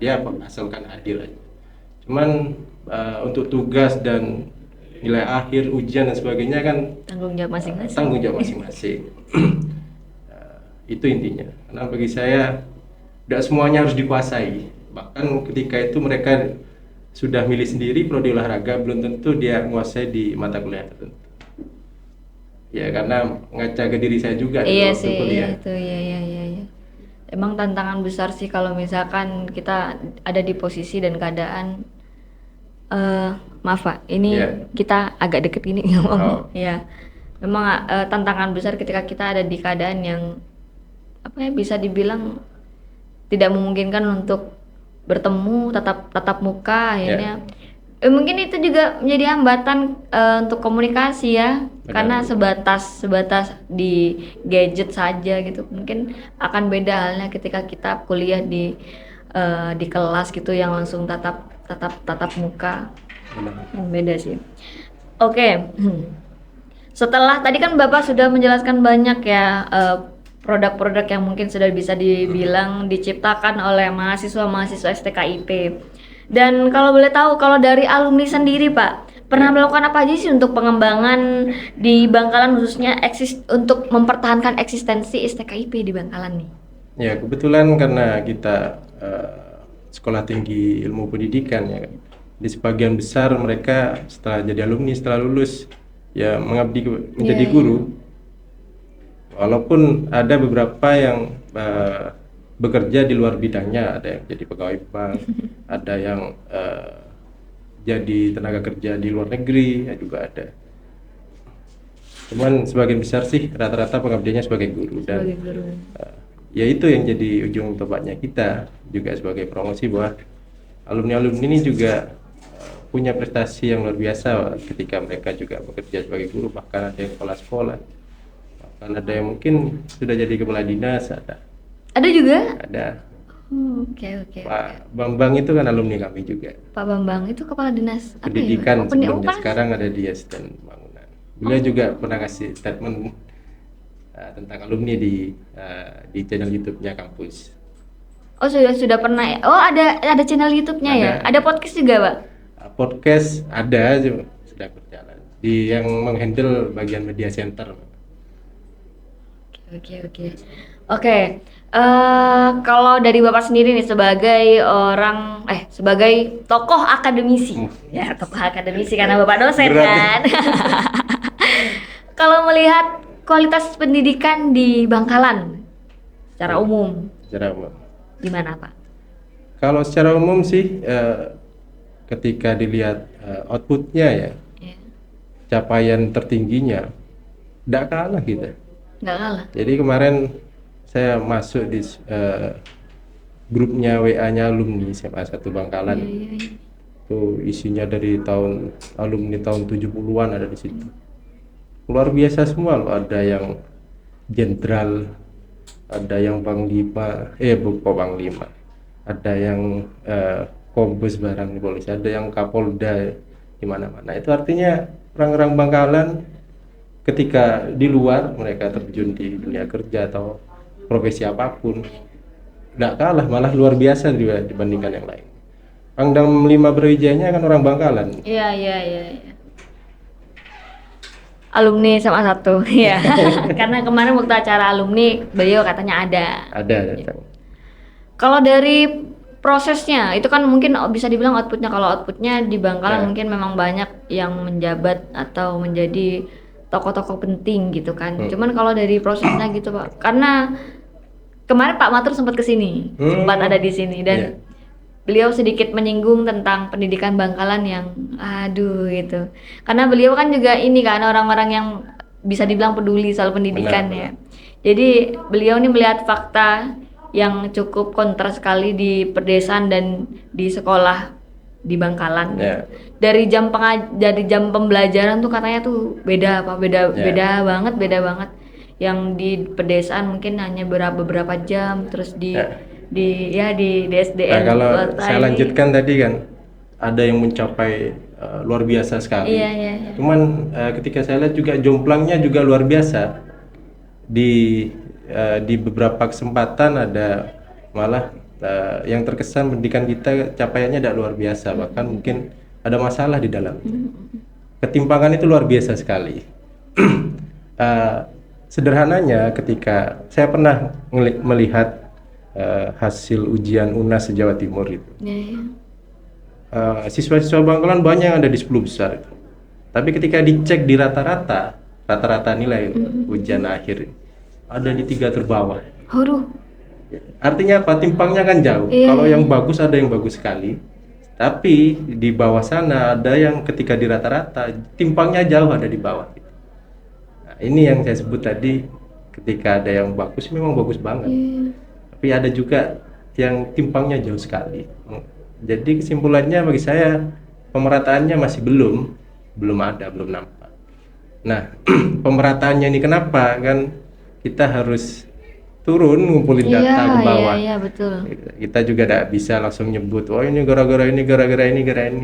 Dia asalkan hadir aja. Cuman untuk tugas dan nilai akhir, ujian dan sebagainya kan tanggung jawab masing-masing. Itu intinya. Karena bagi saya tidak semuanya harus dikuasai. Bahkan ketika itu mereka sudah milih sendiri prodi olahraga, belum tentu dia menguasai di mata kuliah tertentu. Ya karena ngaca ke diri saya juga waktu kuliah. Itu ya. Emang tantangan besar sih kalau misalkan kita ada di posisi dan keadaan maaf Pak, ini kita agak deket gini ngomong. Ya. Memang tantangan besar ketika kita ada di keadaan yang bisa dibilang tidak memungkinkan untuk bertemu tatap muka akhirnya. Mungkin itu juga menjadi hambatan untuk komunikasi ya. Benar. Karena sebatas di gadget saja gitu. Mungkin akan beda halnya ketika kita kuliah di kelas gitu yang langsung tatap muka. Beda sih. Oke. Setelah tadi kan Bapak sudah menjelaskan banyak ya produk-produk yang mungkin sudah bisa dibilang diciptakan oleh mahasiswa STKIP. Dan kalau boleh tahu, kalau dari alumni sendiri Pak, pernah melakukan apa aja sih untuk pengembangan di Bangkalan, khususnya untuk mempertahankan eksistensi STKIP di Bangkalan nih? Ya kebetulan karena kita sekolah tinggi ilmu pendidikan ya, di sebagian besar mereka setelah jadi alumni, setelah lulus ya mengabdi menjadi guru. Walaupun ada beberapa yang bekerja di luar bidangnya, ada yang jadi pegawai bank, ada yang jadi tenaga kerja di luar negeri, ya juga ada. Cuman sebagian besar sih rata-rata pengabdiannya sebagai guru. Dan ya itu yang jadi ujung tombaknya kita juga sebagai promosi bahwa alumni-alumni ini juga punya prestasi yang luar biasa ketika mereka juga bekerja sebagai guru, bahkan ada yang sekolah-sekolah. Kan ada yang mungkin sudah jadi kepala dinas, ada juga? Ada. Oke. Pak Bambang itu kan alumni kami juga. Pak Bambang itu kepala dinas pendidikan sebelumnya, sekarang ada di asisten pembangunan. Beliau juga pernah kasih statement tentang alumni di channel YouTube-nya kampus. Oh, sudah pernah ya? Oh, ada channel YouTube-nya ya? Ada. Ada podcast juga, Pak? Podcast ada, sudah berjalan. Yang menghandle bagian media center. Oke. Kalau dari Bapak sendiri nih sebagai tokoh akademisi. Ya, tokoh akademisi karena Bapak dosen Berat. kan. Kalau melihat kualitas pendidikan di Bangkalan secara umum, Secara umum. gimana, Pak? Kalau secara umum sih ketika dilihat outputnya ya, Ya, capaian tertingginya tidak kalah kita. nggak kalah. Jadi kemarin saya masuk di grupnya WA-nya alumni SMA 1 Bangkalan. Iya. Itu isinya dari alumni tahun 70-an ada di situ. Luar biasa semua loh, ada yang jenderal, ada yang panglima, bukan panglima, ada yang kombes barang polisi, ada yang kapolda di mana-mana. Itu artinya orang-orang Bangkalan ketika di luar mereka terjun di dunia kerja atau profesi apapun nggak kalah, malah luar biasa dibandingkan yang lain. Pangdam 5 Brawijaya kan orang Bangkalan. Iya. Alumni SMA 1 ya. Karena kemarin waktu acara alumni beliau katanya ada. Ada. Kalau dari prosesnya itu kan mungkin bisa dibilang outputnya, kalau outputnya di Bangkalan Ya. mungkin memang banyak yang menjabat atau menjadi tokoh-tokoh penting gitu kan. Cuman kalau dari prosesnya gitu Pak, karena kemarin Pak Matur sempat kesini, sempat ada di sini dan Iya. beliau sedikit menyinggung tentang pendidikan Bangkalan yang aduh gitu. Karena beliau kan juga ini kan orang-orang yang bisa dibilang peduli soal pendidikan Benar. ya. Jadi beliau ini melihat fakta yang cukup kontras sekali di pedesaan dan di sekolah di Bangkalan. Ya. Dari jam pembelajaran tuh katanya tuh beda Ya. beda banget. Yang di pedesaan mungkin hanya beberapa jam, terus di Ya. di SDN Nah, kalau kota saya ini. lanjutkan tadi kan ada yang mencapai luar biasa sekali. Iya. Cuman ketika saya lihat juga jomplangnya juga luar biasa. Di beberapa kesempatan ada malah yang terkesan pendidikan kita capaiannya tidak luar biasa, bahkan mungkin ada masalah di dalam. Ketimpangan itu luar biasa sekali. Sederhananya ketika saya pernah melihat hasil ujian UNAS Jawa Timur itu. Iya. Siswa-siswa Bangkalan banyak yang ada di 10 besar itu. Tapi ketika dicek di rata-rata nilai ujian akhir ada di 3 terbawah. Aduh. Artinya apa? Timpangnya kan jauh. Iya. Kalau yang bagus ada yang bagus sekali. Tapi di bawah sana ada yang ketika di rata-rata timpangnya jauh ada di bawah. Nah, ini yang saya sebut tadi, ketika ada yang bagus memang bagus banget. Tapi ada juga yang timpangnya jauh sekali. Jadi kesimpulannya bagi saya pemerataannya masih belum nampak. Nah, pemerataannya ini kenapa? Kan kita harus turun ngumpulin data ke bawah. Iya, betul. Kita juga tidak bisa langsung nyebut, oh ini gara-gara ini.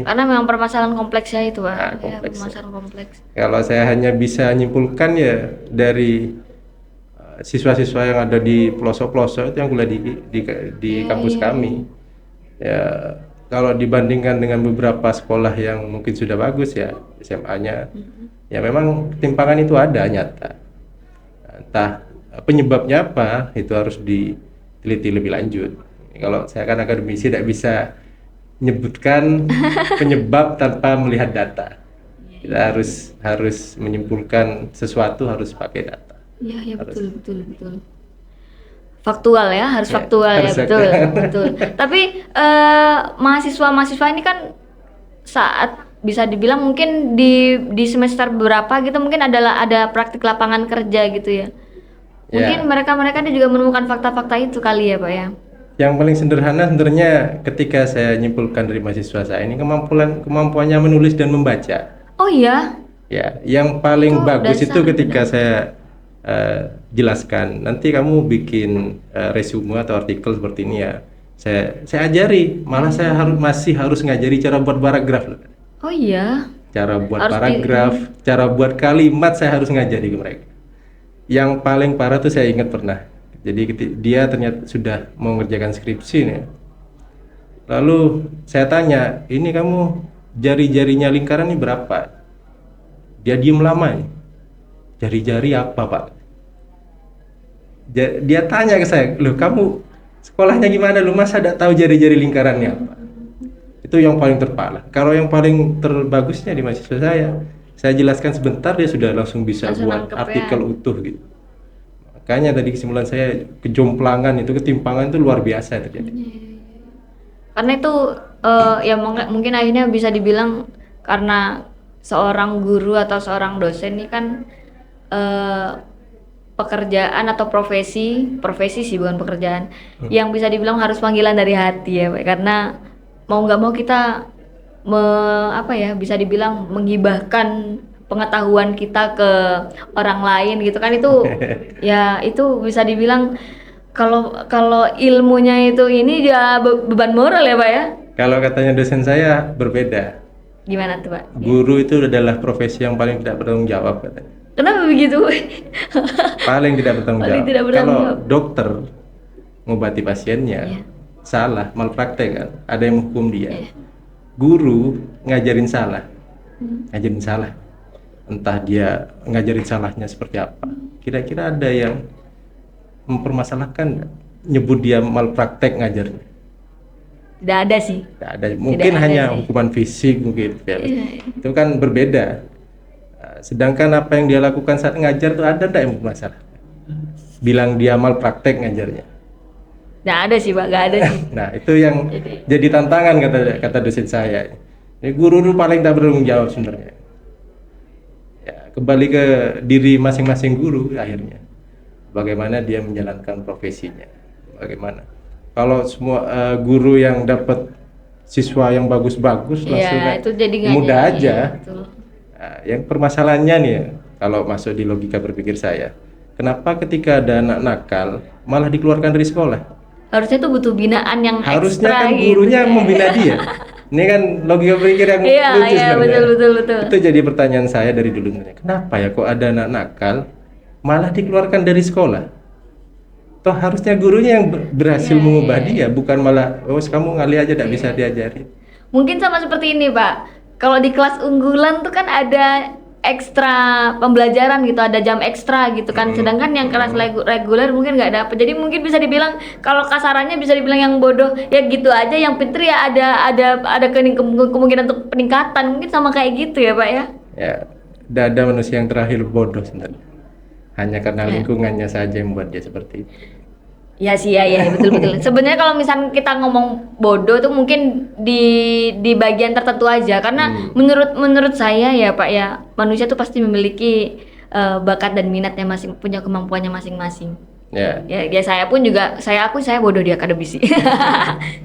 Karena memang permasalahan kompleksnya itu, Pak. Nah, Ya, kompleks. permasalahan kompleks. Kalau saya hanya bisa nyimpulkan ya dari siswa-siswa yang ada di pelosok-pelosok itu yang kuliah di kampus kami. Ya, kalau dibandingkan dengan beberapa sekolah yang mungkin sudah bagus ya SMA-nya, ya memang ketimpangan itu ada nyata. Entah penyebabnya apa, itu harus diteliti lebih lanjut. Kalau saya kan akademisi tidak bisa menyebutkan penyebab tanpa melihat data. Kita harus menyimpulkan sesuatu harus pakai data. Iya, betul. Faktual ya, harus Ya, faktual ya, harus betul. Tapi mahasiswa ini kan saat bisa dibilang mungkin di semester berapa gitu mungkin ada praktik lapangan kerja gitu ya. Mungkin mereka juga menemukan fakta-fakta itu kali ya, Pak ya. Yang paling sederhana sebenarnya ketika saya nyimpulkan dari mahasiswa saya ini kemampuannya menulis dan membaca. Oh iya. Ya, yang paling Itu bagus dasar, itu ketika saya jelaskan, nanti kamu bikin resume atau artikel seperti ini ya. Saya ajari, malah saya masih harus ngajari cara buat paragraf. Oh iya. Cara buat Harus paragraf, cara buat kalimat saya harus ngajari ke mereka. Yang paling parah tuh saya ingat pernah. Jadi dia ternyata sudah mau mengerjakan skripsi nih. Lalu saya tanya, ini kamu jari-jarinya lingkaran ini berapa? Dia diem lama nih. Jari-jari apa, Pak? Dia tanya ke saya, loh kamu sekolahnya gimana? Lu masa tidak tahu jari-jari lingkarannya apa? Itu yang paling terparah. Kalau yang paling terbagusnya di mahasiswa saya jelaskan sebentar dia sudah langsung bisa Langsung buat nangkep artikel utuh gitu. Makanya tadi kesimpulan saya kejomplangan itu, ketimpangan itu luar biasa terjadi. Karena itu ya mungkin akhirnya bisa dibilang karena seorang guru atau seorang dosen ini kan pekerjaan atau profesi sih bukan pekerjaan yang bisa dibilang harus panggilan dari hati ya Pak. Karena mau nggak mau kita bisa dibilang menggibahkan pengetahuan kita ke orang lain gitu kan, itu ya itu bisa dibilang kalau ilmunya itu ini ya beban moral ya Pak ya. Kalau katanya dosen saya berbeda. Gimana tuh Pak? Guru itu adalah profesi yang paling tidak bertanggung jawab katanya. Kenapa begitu? Paling tidak bertanggung Paling jawab. tidak bertanggung Kalau jawab. dokter ngobati pasiennya salah, malpraktek kan, ada yang menghukum dia. Guru ngajarin salah, ngajarin salah. Entah dia ngajarin salahnya seperti apa. Kira-kira ada yang mempermasalahkan nggak? Nyebut dia malpraktek ngajarnya? Tidak ada sih. Tidak ada. Mungkin ada hanya sih. hukuman fisik mungkin. Ya. Itu kan berbeda. Sedangkan apa yang dia lakukan saat ngajar itu ada enggak yang bermasalah? Bilang dia malpraktek ngajarnya. Nggak ada sih Pak, nggak ada sih. Nah, itu yang jadi tantangan kata dosen saya. Ini guru itu paling tak bertanggung jawab sebenarnya. Ya, kembali ke diri masing-masing guru akhirnya. Bagaimana dia menjalankan profesinya. Bagaimana? Kalau semua guru yang dapat siswa yang bagus-bagus langsung itu jadi nggak mudah jadi, aja. betul. Nah, yang permasalahannya nih ya, kalau masuk di logika berpikir saya, kenapa ketika ada anak nakal malah dikeluarkan dari sekolah? Harusnya tuh butuh binaan yang Harusnya ekstra kan gitu. gurunya yang membina dia. Ini kan logika berpikir yang Iya, lucu iya, sebenarnya. betul. Itu jadi pertanyaan saya dari dulu. Kenapa ya kok ada anak nakal malah dikeluarkan dari sekolah? Toh harusnya gurunya yang berhasil mengubah dia, bukan malah kamu ngali aja tidak bisa diajari. Mungkin sama seperti ini Pak. Kalau di kelas unggulan tuh kan ada ekstra pembelajaran gitu, ada jam ekstra gitu kan. Sedangkan yang kelas reguler mungkin nggak dapet. Jadi mungkin bisa dibilang kalau kasarannya bisa dibilang yang bodoh ya gitu aja, yang pinter ya ada kemungkinan untuk peningkatan. Mungkin sama kayak gitu ya Pak ya. Ya, tidak ada manusia yang terakhir bodoh sebenarnya. Hanya karena lingkungannya saja yang membuat dia seperti itu. Ya sih ya betul. Sebenarnya kalau misalnya kita ngomong bodoh tuh mungkin di bagian tertentu aja, karena menurut saya ya Pak ya, manusia tuh pasti memiliki bakat dan minatnya punya kemampuannya masing-masing. Ya. Ya saya pun juga saya bodoh di akademisi.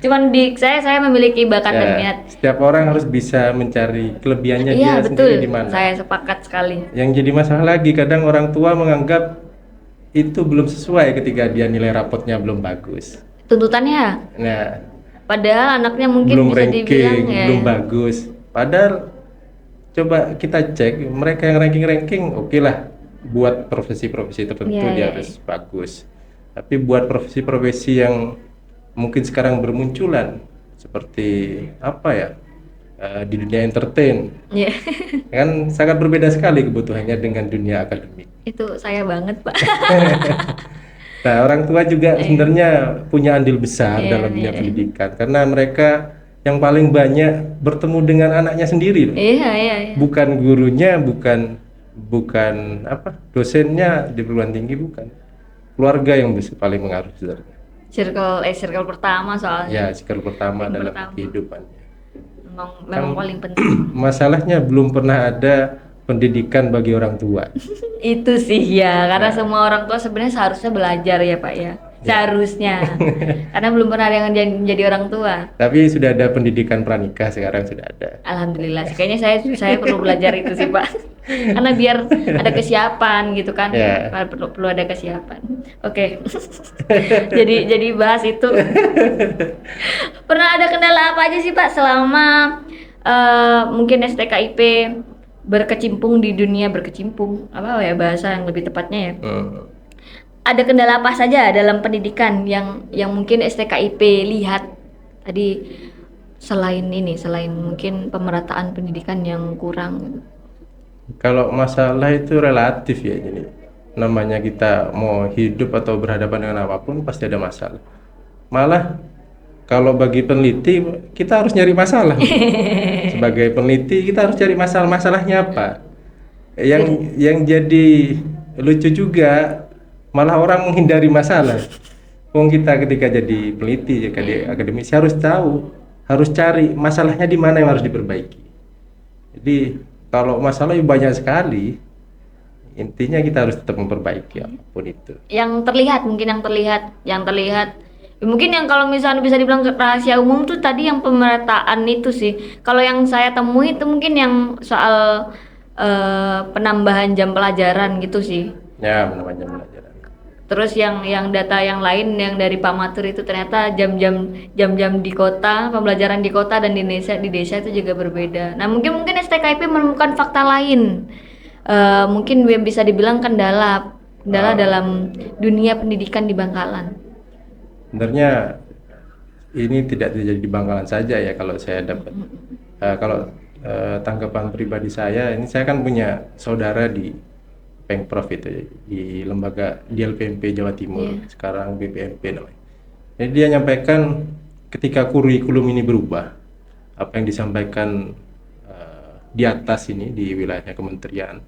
Cuman saya memiliki bakat dan minat. Setiap orang harus bisa mencari kelebihannya dia Iya betul. sendiri di mana. Saya sepakat sekali. Yang jadi masalah lagi kadang orang tua menganggap itu belum sesuai ketika dia nilai rapotnya belum bagus. Tuntutannya. Nah, Padahal anaknya mungkin belum bisa dibilang ranking, ya. belum bagus. Padahal coba kita cek mereka yang ranking oke lah, buat profesi-profesi tertentu dia harus bagus. Tapi buat profesi-profesi yang mungkin sekarang bermunculan seperti apa ya, di dunia entertain, kan sangat berbeda sekali kebutuhannya dengan dunia akademik. Itu saya banget Pak. Nah, orang tua juga sebenarnya punya andil besar dalam dunia pendidikan, karena mereka yang paling banyak bertemu dengan anaknya sendiri loh. Iya. Bukan gurunya, bukan dosennya di perguruan tinggi, bukan. Keluarga yang paling mengaruh sebenarnya. Circle pertama soalnya. Ya, circle pertama dalam kehidupannya. Memang paling penting. Masalahnya belum pernah ada pendidikan bagi orang tua. Itu sih ya, karena semua orang tua sebenarnya seharusnya belajar ya Pak ya. Seharusnya. Karena belum pernah ada yang menjadi orang tua. Tapi sudah ada pendidikan pranikah, sekarang sudah ada. Alhamdulillah. Kayaknya saya perlu belajar itu sih Pak. Karena biar ada kesiapan gitu kan. Perlu ada kesiapan. Oke. Jadi bahas itu. Pernah ada kendala apa aja sih Pak selama mungkin STKIP berkecimpung di dunia apa ya bahasa yang lebih tepatnya ya. Ada kendala apa saja dalam pendidikan yang mungkin STKIP lihat tadi selain mungkin pemerataan pendidikan yang kurang? Kalau masalah itu relatif ya, jadi namanya kita mau hidup atau berhadapan dengan apapun pasti ada masalah. Malah kalau bagi peneliti kita harus nyari masalah. Sebagai peneliti kita harus cari masalahnya apa. Yang jadi lucu juga malah orang menghindari masalah. Wong kita ketika jadi peneliti, jadi akademisi harus tahu, harus cari masalahnya di mana yang harus diperbaiki. Jadi kalau masalah banyak sekali, intinya kita harus tetap memperbaiki apapun itu. Yang terlihat mungkin yang kalau misalnya bisa dibilang rahasia umum tuh tadi yang pemerataan itu sih. Kalau yang saya temui itu mungkin yang soal penambahan jam pelajaran gitu sih. Ya, penambahan jam pelajaran. Terus yang data yang lain yang dari Pak Matur itu ternyata jam-jam di kota, pembelajaran di kota dan di desa itu juga berbeda. Nah, mungkin STKIP menemukan fakta lain. Mungkin bisa dibilang kendala dalam dunia pendidikan di Bangkalan. Sebenarnya ini tidak terjadi di Bangkalan saja ya kalau saya dapat. Kalau tanggapan pribadi saya, ini saya kan punya saudara di Pengprov itu di lembaga di LPMP Jawa Timur, sekarang BPMP namanya. Jadi dia nyampaikan ketika kurikulum ini berubah, apa yang disampaikan di atas ini di wilayahnya kementerian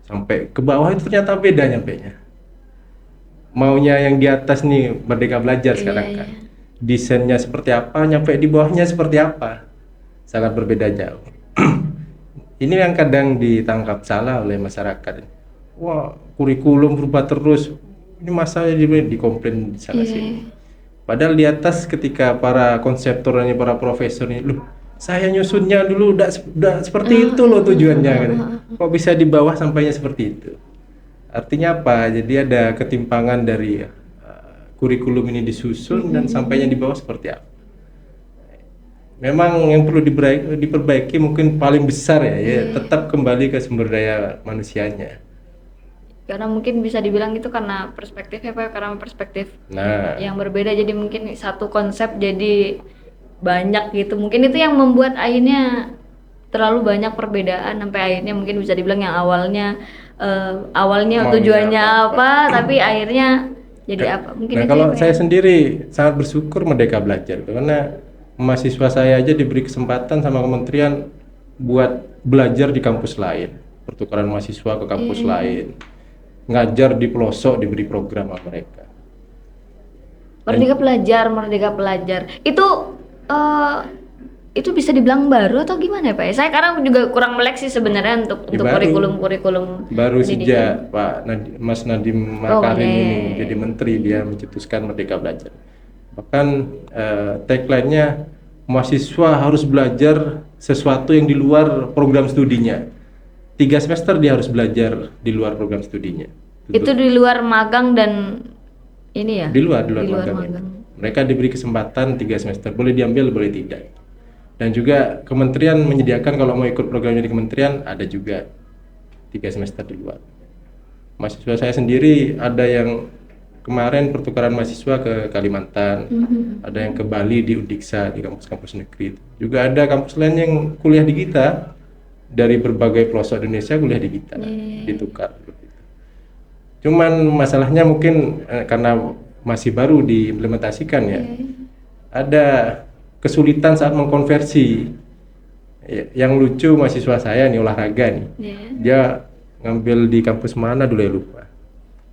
sampai ke bawah itu ternyata beda nyampainya. Maunya yang di atas nih Merdeka Belajar sekarang kan. Desainnya seperti apa, nyampe di bawahnya seperti apa. Sangat berbeda jauh. Ini yang kadang ditangkap salah oleh masyarakat. Wah, kurikulum berubah terus. Ini masalahnya dikomplain sana sini. Padahal di atas ketika para konseptornya, para profesor ini, loh, saya nyusunnya dulu udah seperti itu loh tujuannya. Kok bisa di bawah sampainya seperti itu? Artinya apa? Jadi ada ketimpangan dari kurikulum ini disusun dan sampainya di bawah seperti apa? Memang yang perlu diperbaiki mungkin paling besar ya, tetap kembali ke sumber daya manusianya. Karena mungkin bisa dibilang itu karena perspektifnya Pak, karena perspektif yang berbeda, jadi mungkin satu konsep jadi banyak gitu. Mungkin itu yang membuat akhirnya terlalu banyak perbedaan sampai akhirnya mungkin bisa dibilang yang awalnya tujuannya apa tapi akhirnya jadi apa. Mungkin kalau saya sendiri sangat bersyukur Merdeka Belajar karena mahasiswa saya aja diberi kesempatan sama kementerian buat belajar di kampus lain, pertukaran mahasiswa ke kampus lain, ngajar di pelosok, diberi program sama mereka. Merdeka Belajar itu bisa dibilang baru atau gimana ya Pak? Saya sekarang juga kurang melek sih sebenarnya untuk kurikulum baru sejak Mas Nadiem Makarim ini jadi menteri dia mencetuskan Merdeka Belajar. Bahkan tagline-nya mahasiswa harus belajar sesuatu yang di luar program studinya. 3 semester dia harus belajar di luar program studinya. Itu di luar magang dan ini ya? Di luar magang. Mereka diberi kesempatan 3 semester, boleh diambil, boleh tidak. Dan juga kementerian menyediakan kalau mau ikut programnya di kementerian ada juga 3 semester di luar. Mahasiswa saya sendiri ada yang kemarin pertukaran mahasiswa ke Kalimantan, ada yang ke Bali di Udiksa di kampus-kampus negeri. Juga ada kampus lain yang kuliah di kita dari berbagai pelosok Indonesia kuliah di kita, ditukar. Cuman masalahnya mungkin karena masih baru diimplementasikan ya, ada kesulitan saat mengkonversi. Yang lucu mahasiswa saya nih olahraga nih, dia ngambil di kampus mana dulu ya lupa.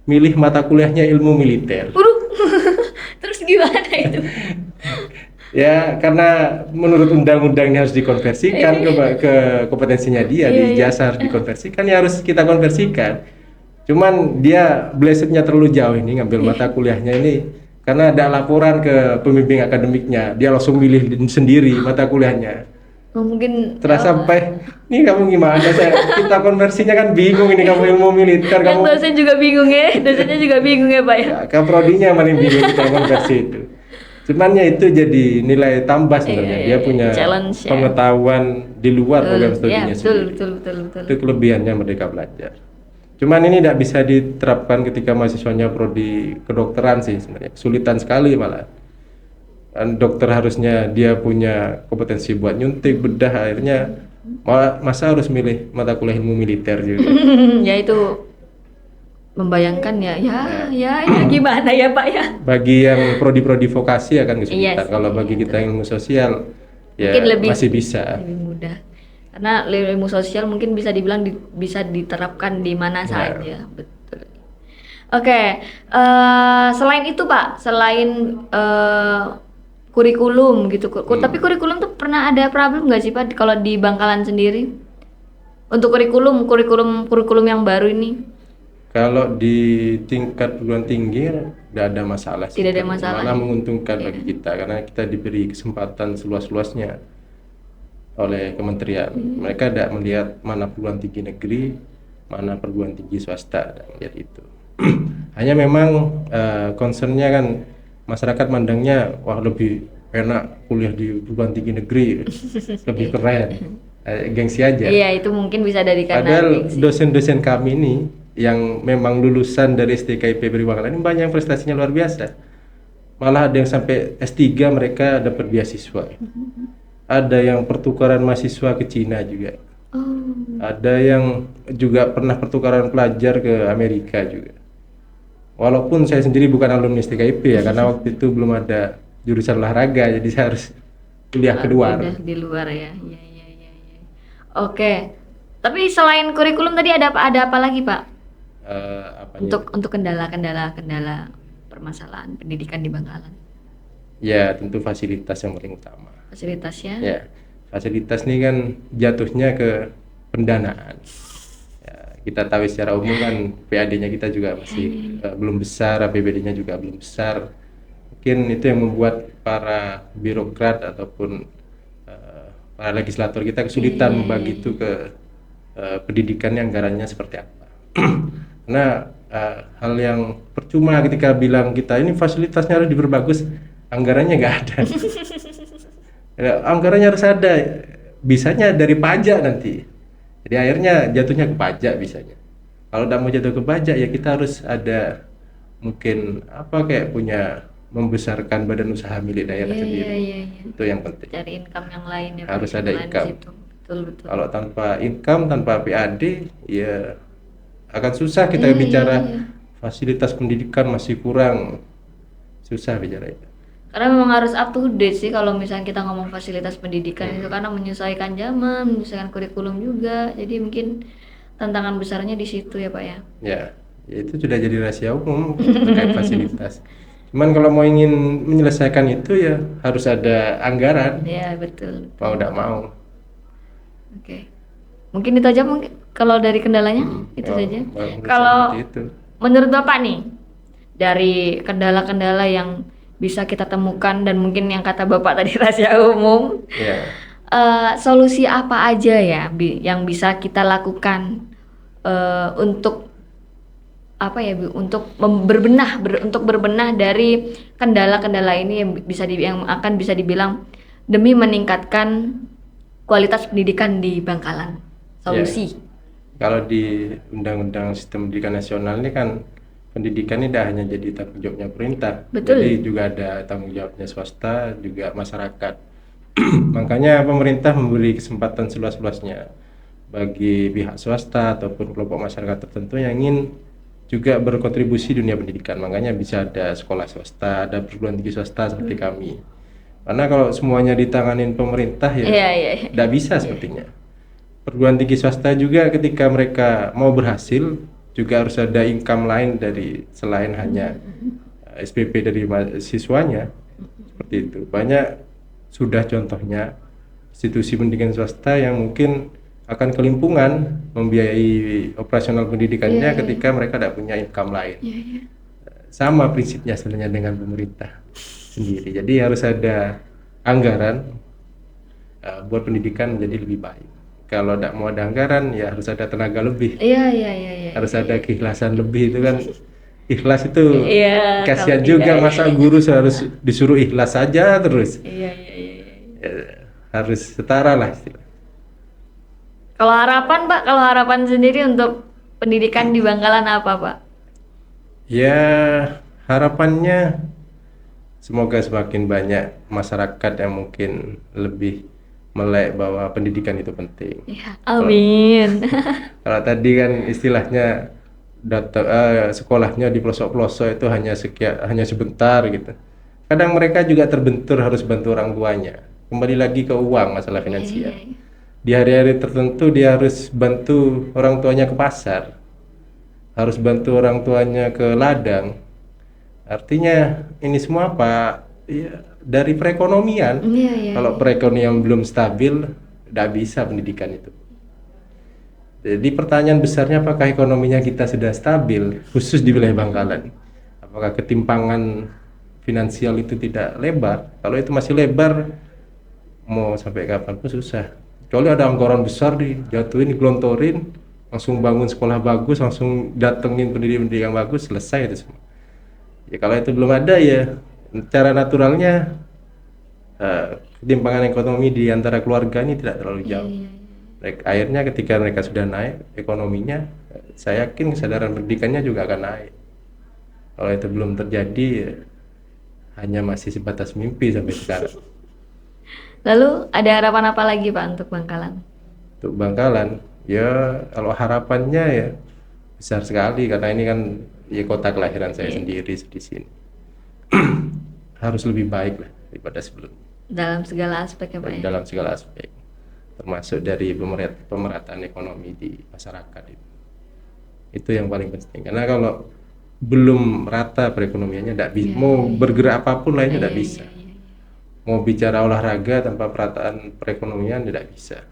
Milih mata kuliahnya ilmu militer. Terus gimana itu? Ya karena menurut undang-undangnya harus dikonversikan ke kompetensinya dia, di ijazah harus dikonversikan, ya harus kita konversikan. Cuman dia blesetnya terlalu jauh ini ngambil mata kuliahnya ini karena ada laporan ke pembimbing akademiknya, dia langsung milih sendiri mata kuliahnya. Mungkin terasa sampai nih kamu gimana kita konversinya kan bingung ini kamu ilmu militer kamu. Dosennya juga bingung ya Pak ya. Kaprodinya paling bingung kita konversi itu. Cuman ya itu jadi nilai tambah sebenarnya. Dia punya challenge ya. pengetahuan di luar program studinya betul, sendiri. betul. Itu kelebihannya Merdeka Belajar. Cuman ini tidak bisa diterapkan ketika mahasiswanya prodi kedokteran sih sebenarnya. Kesulitan sekali malah. Dan dokter harusnya dia punya kompetensi buat nyuntik, bedah, akhirnya masa harus milih mata kuliah ilmu militer juga. Ya itu membayangkan ya gimana ya Pak ya. Bagi yang prodi-prodi vokasi akan kesulitan. Iya sih, Kalau bagi kita ilmu sosial ya mungkin lebih, masih bisa. lebih mudah. Karena ilmu sosial mungkin bisa dibilang bisa diterapkan di mana saja, betul. Oke, selain itu Pak, selain kurikulum gitu, tapi kurikulum tuh pernah ada problem nggak sih Pak kalau di Bangkalan sendiri? Untuk kurikulum yang baru ini? Kalau di tingkat perguruan tinggi tidak ada masalah sih. Tidak ada masalah. Malah menguntungkan bagi kita karena kita diberi kesempatan seluas-luasnya oleh kementerian. Mereka tidak melihat mana perguruan tinggi negeri, mana perguruan tinggi swasta, tidak melihat itu. Hanya memang concernnya kan masyarakat mandangnya wah lebih enak kuliah di perguruan tinggi negeri, lebih keren, gengsi aja. Iya itu mungkin bisa dari karena Padahal gengsi. dosen-dosen kami ini yang memang lulusan dari STKIP Bangkalan ini banyak yang prestasinya luar biasa. Malah ada yang sampai S3 mereka dapat beasiswa. Ada yang pertukaran mahasiswa ke Cina juga. Ada yang juga pernah pertukaran pelajar ke Amerika juga. Walaupun saya sendiri bukan alumni STKIP ya, karena waktu itu belum ada jurusan olahraga, jadi saya harus kuliah keluar. Udah di luar ya. Iya. Oke. Tapi selain kurikulum tadi ada apa lagi Pak? Untuk kendala permasalahan pendidikan di Bangkalan. Ya tentu fasilitas yang paling utama. Fasilitasnya? Ya, fasilitas ini kan jatuhnya ke pendanaan. Ya, kita tahu secara umum kan PAD-nya kita juga masih belum besar, APBD-nya juga belum besar. Mungkin itu yang membuat para birokrat ataupun para legislator kita kesulitan membagi itu ke pendidikan yang anggarannya seperti apa. Karena hal yang percuma ketika bilang kita ini fasilitasnya harus diperbagus, anggarannya nggak ada. Ya, anggarannya harus ada, bisanya dari pajak nanti. Jadi akhirnya jatuhnya ke pajak bisanya. Kalau tidak mau jatuh ke pajak ya kita harus ada mungkin kayak punya membesarkan badan usaha milik daerah sendiri. Iya. Itu yang penting. Cari income yang lain ya. Harus ada income. Betul. Kalau tanpa income, tanpa PAD ya akan susah kita bicara fasilitas pendidikan masih kurang, susah bicara itu. Karena memang harus up to date sih kalau misalnya kita ngomong fasilitas pendidikan itu, karena menyesuaikan zaman, menyesuaikan kurikulum juga. Jadi mungkin tantangan besarnya di situ ya Pak ya. Ya itu sudah jadi rahasia umum terkait fasilitas. Cuman kalau mau ingin menyelesaikan itu ya harus ada anggaran. Ya betul. Mau tidak mau. Oke. Mungkin itu aja mungkin kalau dari kendalanya itu saja. Kalau menurut Bapak nih dari kendala-kendala yang bisa kita temukan dan mungkin yang kata Bapak tadi rahasia umum, solusi apa aja ya yang bisa kita lakukan untuk untuk berbenah dari kendala-kendala ini yang akan bisa dibilang demi meningkatkan kualitas pendidikan di Bangkalan. Solusi. Kalau di Undang-Undang Sistem Pendidikan Nasional ini kan pendidikan ini tidak hanya jadi tanggung jawabnya pemerintah, betul. Jadi juga ada tanggung jawabnya swasta, juga masyarakat. Makanya pemerintah memberi kesempatan seluas-luasnya bagi pihak swasta ataupun kelompok masyarakat tertentu yang ingin juga berkontribusi dunia pendidikan. Makanya bisa ada sekolah swasta, ada perguruan tinggi swasta seperti kami. Karena kalau semuanya ditanganin pemerintah ya tidak bisa sepertinya. Perguruan tinggi swasta juga ketika mereka mau berhasil juga harus ada income lain dari selain hanya SPP dari siswanya. Seperti itu. Banyak sudah contohnya institusi pendidikan swasta yang mungkin akan kelimpungan membiayai operasional pendidikannya ketika mereka tidak punya income lain. Sama prinsipnya sebenarnya dengan pemerintah sendiri. Jadi harus ada anggaran buat pendidikan menjadi lebih baik. Kalau tidak mau ada anggaran ya harus ada tenaga lebih. Iya. Harus ada keikhlasan lebih, itu kan ikhlas itu Iya, kasihan kalau juga, tidak, masa guru harus disuruh ikhlas saja terus. iya, iya, iya. Ya, harus setara lah istilah. Kalau harapan Pak, kalau harapan sendiri untuk pendidikan di Bangkalan apa Pak? Ya, harapannya semoga semakin banyak masyarakat yang mungkin lebih melek bahwa pendidikan itu penting. Ya, amin. Kalau tadi kan istilahnya sekolahnya di pelosok-pelosok itu hanya sebentar gitu. Kadang mereka juga terbentur harus bantu orang tuanya. Kembali lagi ke uang, masalah finansial. Iya, iya. Di hari-hari tertentu dia harus bantu orang tuanya ke pasar, harus bantu orang tuanya ke ladang. Artinya ini semua apa? Ya, dari perekonomian. Iya, iya, Kalau perekonomian belum stabil, tidak bisa pendidikan itu. Jadi pertanyaan besarnya, apakah ekonominya kita sudah stabil, khusus di wilayah Bangkalan? Apakah ketimpangan finansial itu tidak lebar? Kalau itu masih lebar, mau sampai kapan pun susah. Kecuali ada anggaran besar dijatuhin, digelontorin, langsung bangun sekolah bagus, langsung datengin pendidikan bagus, selesai itu semua. Ya kalau itu belum ada, ya cara naturalnya ketimpangan ekonomi di antara keluarga ini tidak terlalu jauh. Akhirnya ketika mereka sudah naik ekonominya, saya yakin kesadaran pendidikannya juga akan naik. Kalau itu belum terjadi, ya hanya masih sebatas mimpi sampai sekarang. Lalu ada harapan apa lagi Pak untuk Bangkalan? Untuk Bangkalan, ya kalau harapannya ya besar sekali, karena ini kan ya kota kelahiran saya sendiri di sini. Harus lebih baik lah daripada sebelumnya. Dalam segala aspek ya Pak ya? Dalam segala aspek, termasuk dari pemerataan ekonomi di masyarakat itu yang paling penting. Karena kalau belum rata perekonomiannya, tidak bisa. Mau bergerak apapun lainnya tidak bisa. Mau bicara olahraga tanpa perataan perekonomian tidak bisa.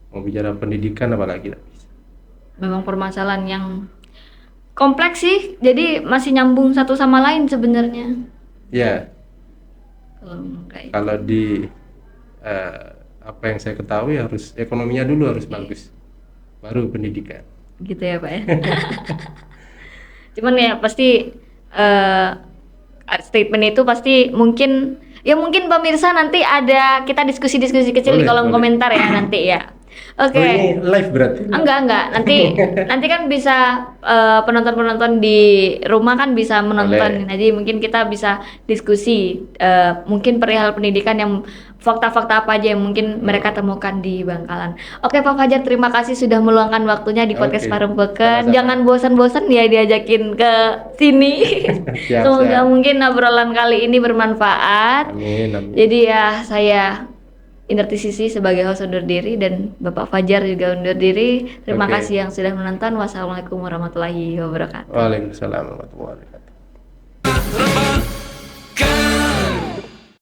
Mau bicara pendidikan apalagi tidak bisa. Memang permasalahan yang kompleks sih, jadi masih nyambung satu sama lain sebenarnya. Ya, Kayak kalau di apa yang saya ketahui, harus ekonominya dulu harus bagus, baru pendidikan. gitu ya Pak ya. Cuman ya pasti statement itu pasti mungkin pemirsa nanti ada kita diskusi-diskusi kecil di Boleh, kolom boleh. komentar ya nanti ya. Oke. Oh, ini live berarti? Enggak. Nanti kan bisa penonton-penonton di rumah kan bisa menonton. Boleh. Jadi mungkin kita bisa diskusi mungkin perihal pendidikan yang fakta-fakta apa aja yang mungkin mereka temukan di Bangkalan. Oke Pak Fajar, terima kasih sudah meluangkan waktunya di podcast Oke, Parung Beken. sama-sama. Jangan bosan-bosan ya diajakin ke sini. Siap, Semoga siap. mungkin obrolan kali ini bermanfaat. Amin, amin. Jadi ya saya Indarti Sisi sebagai host undur diri dan Bapak Fajar juga undur diri. Terima Oke. kasih yang sudah menonton. Wassalamualaikum warahmatullahi wabarakatuh. Waalaikumsalam warahmatullahi wabarakatuh.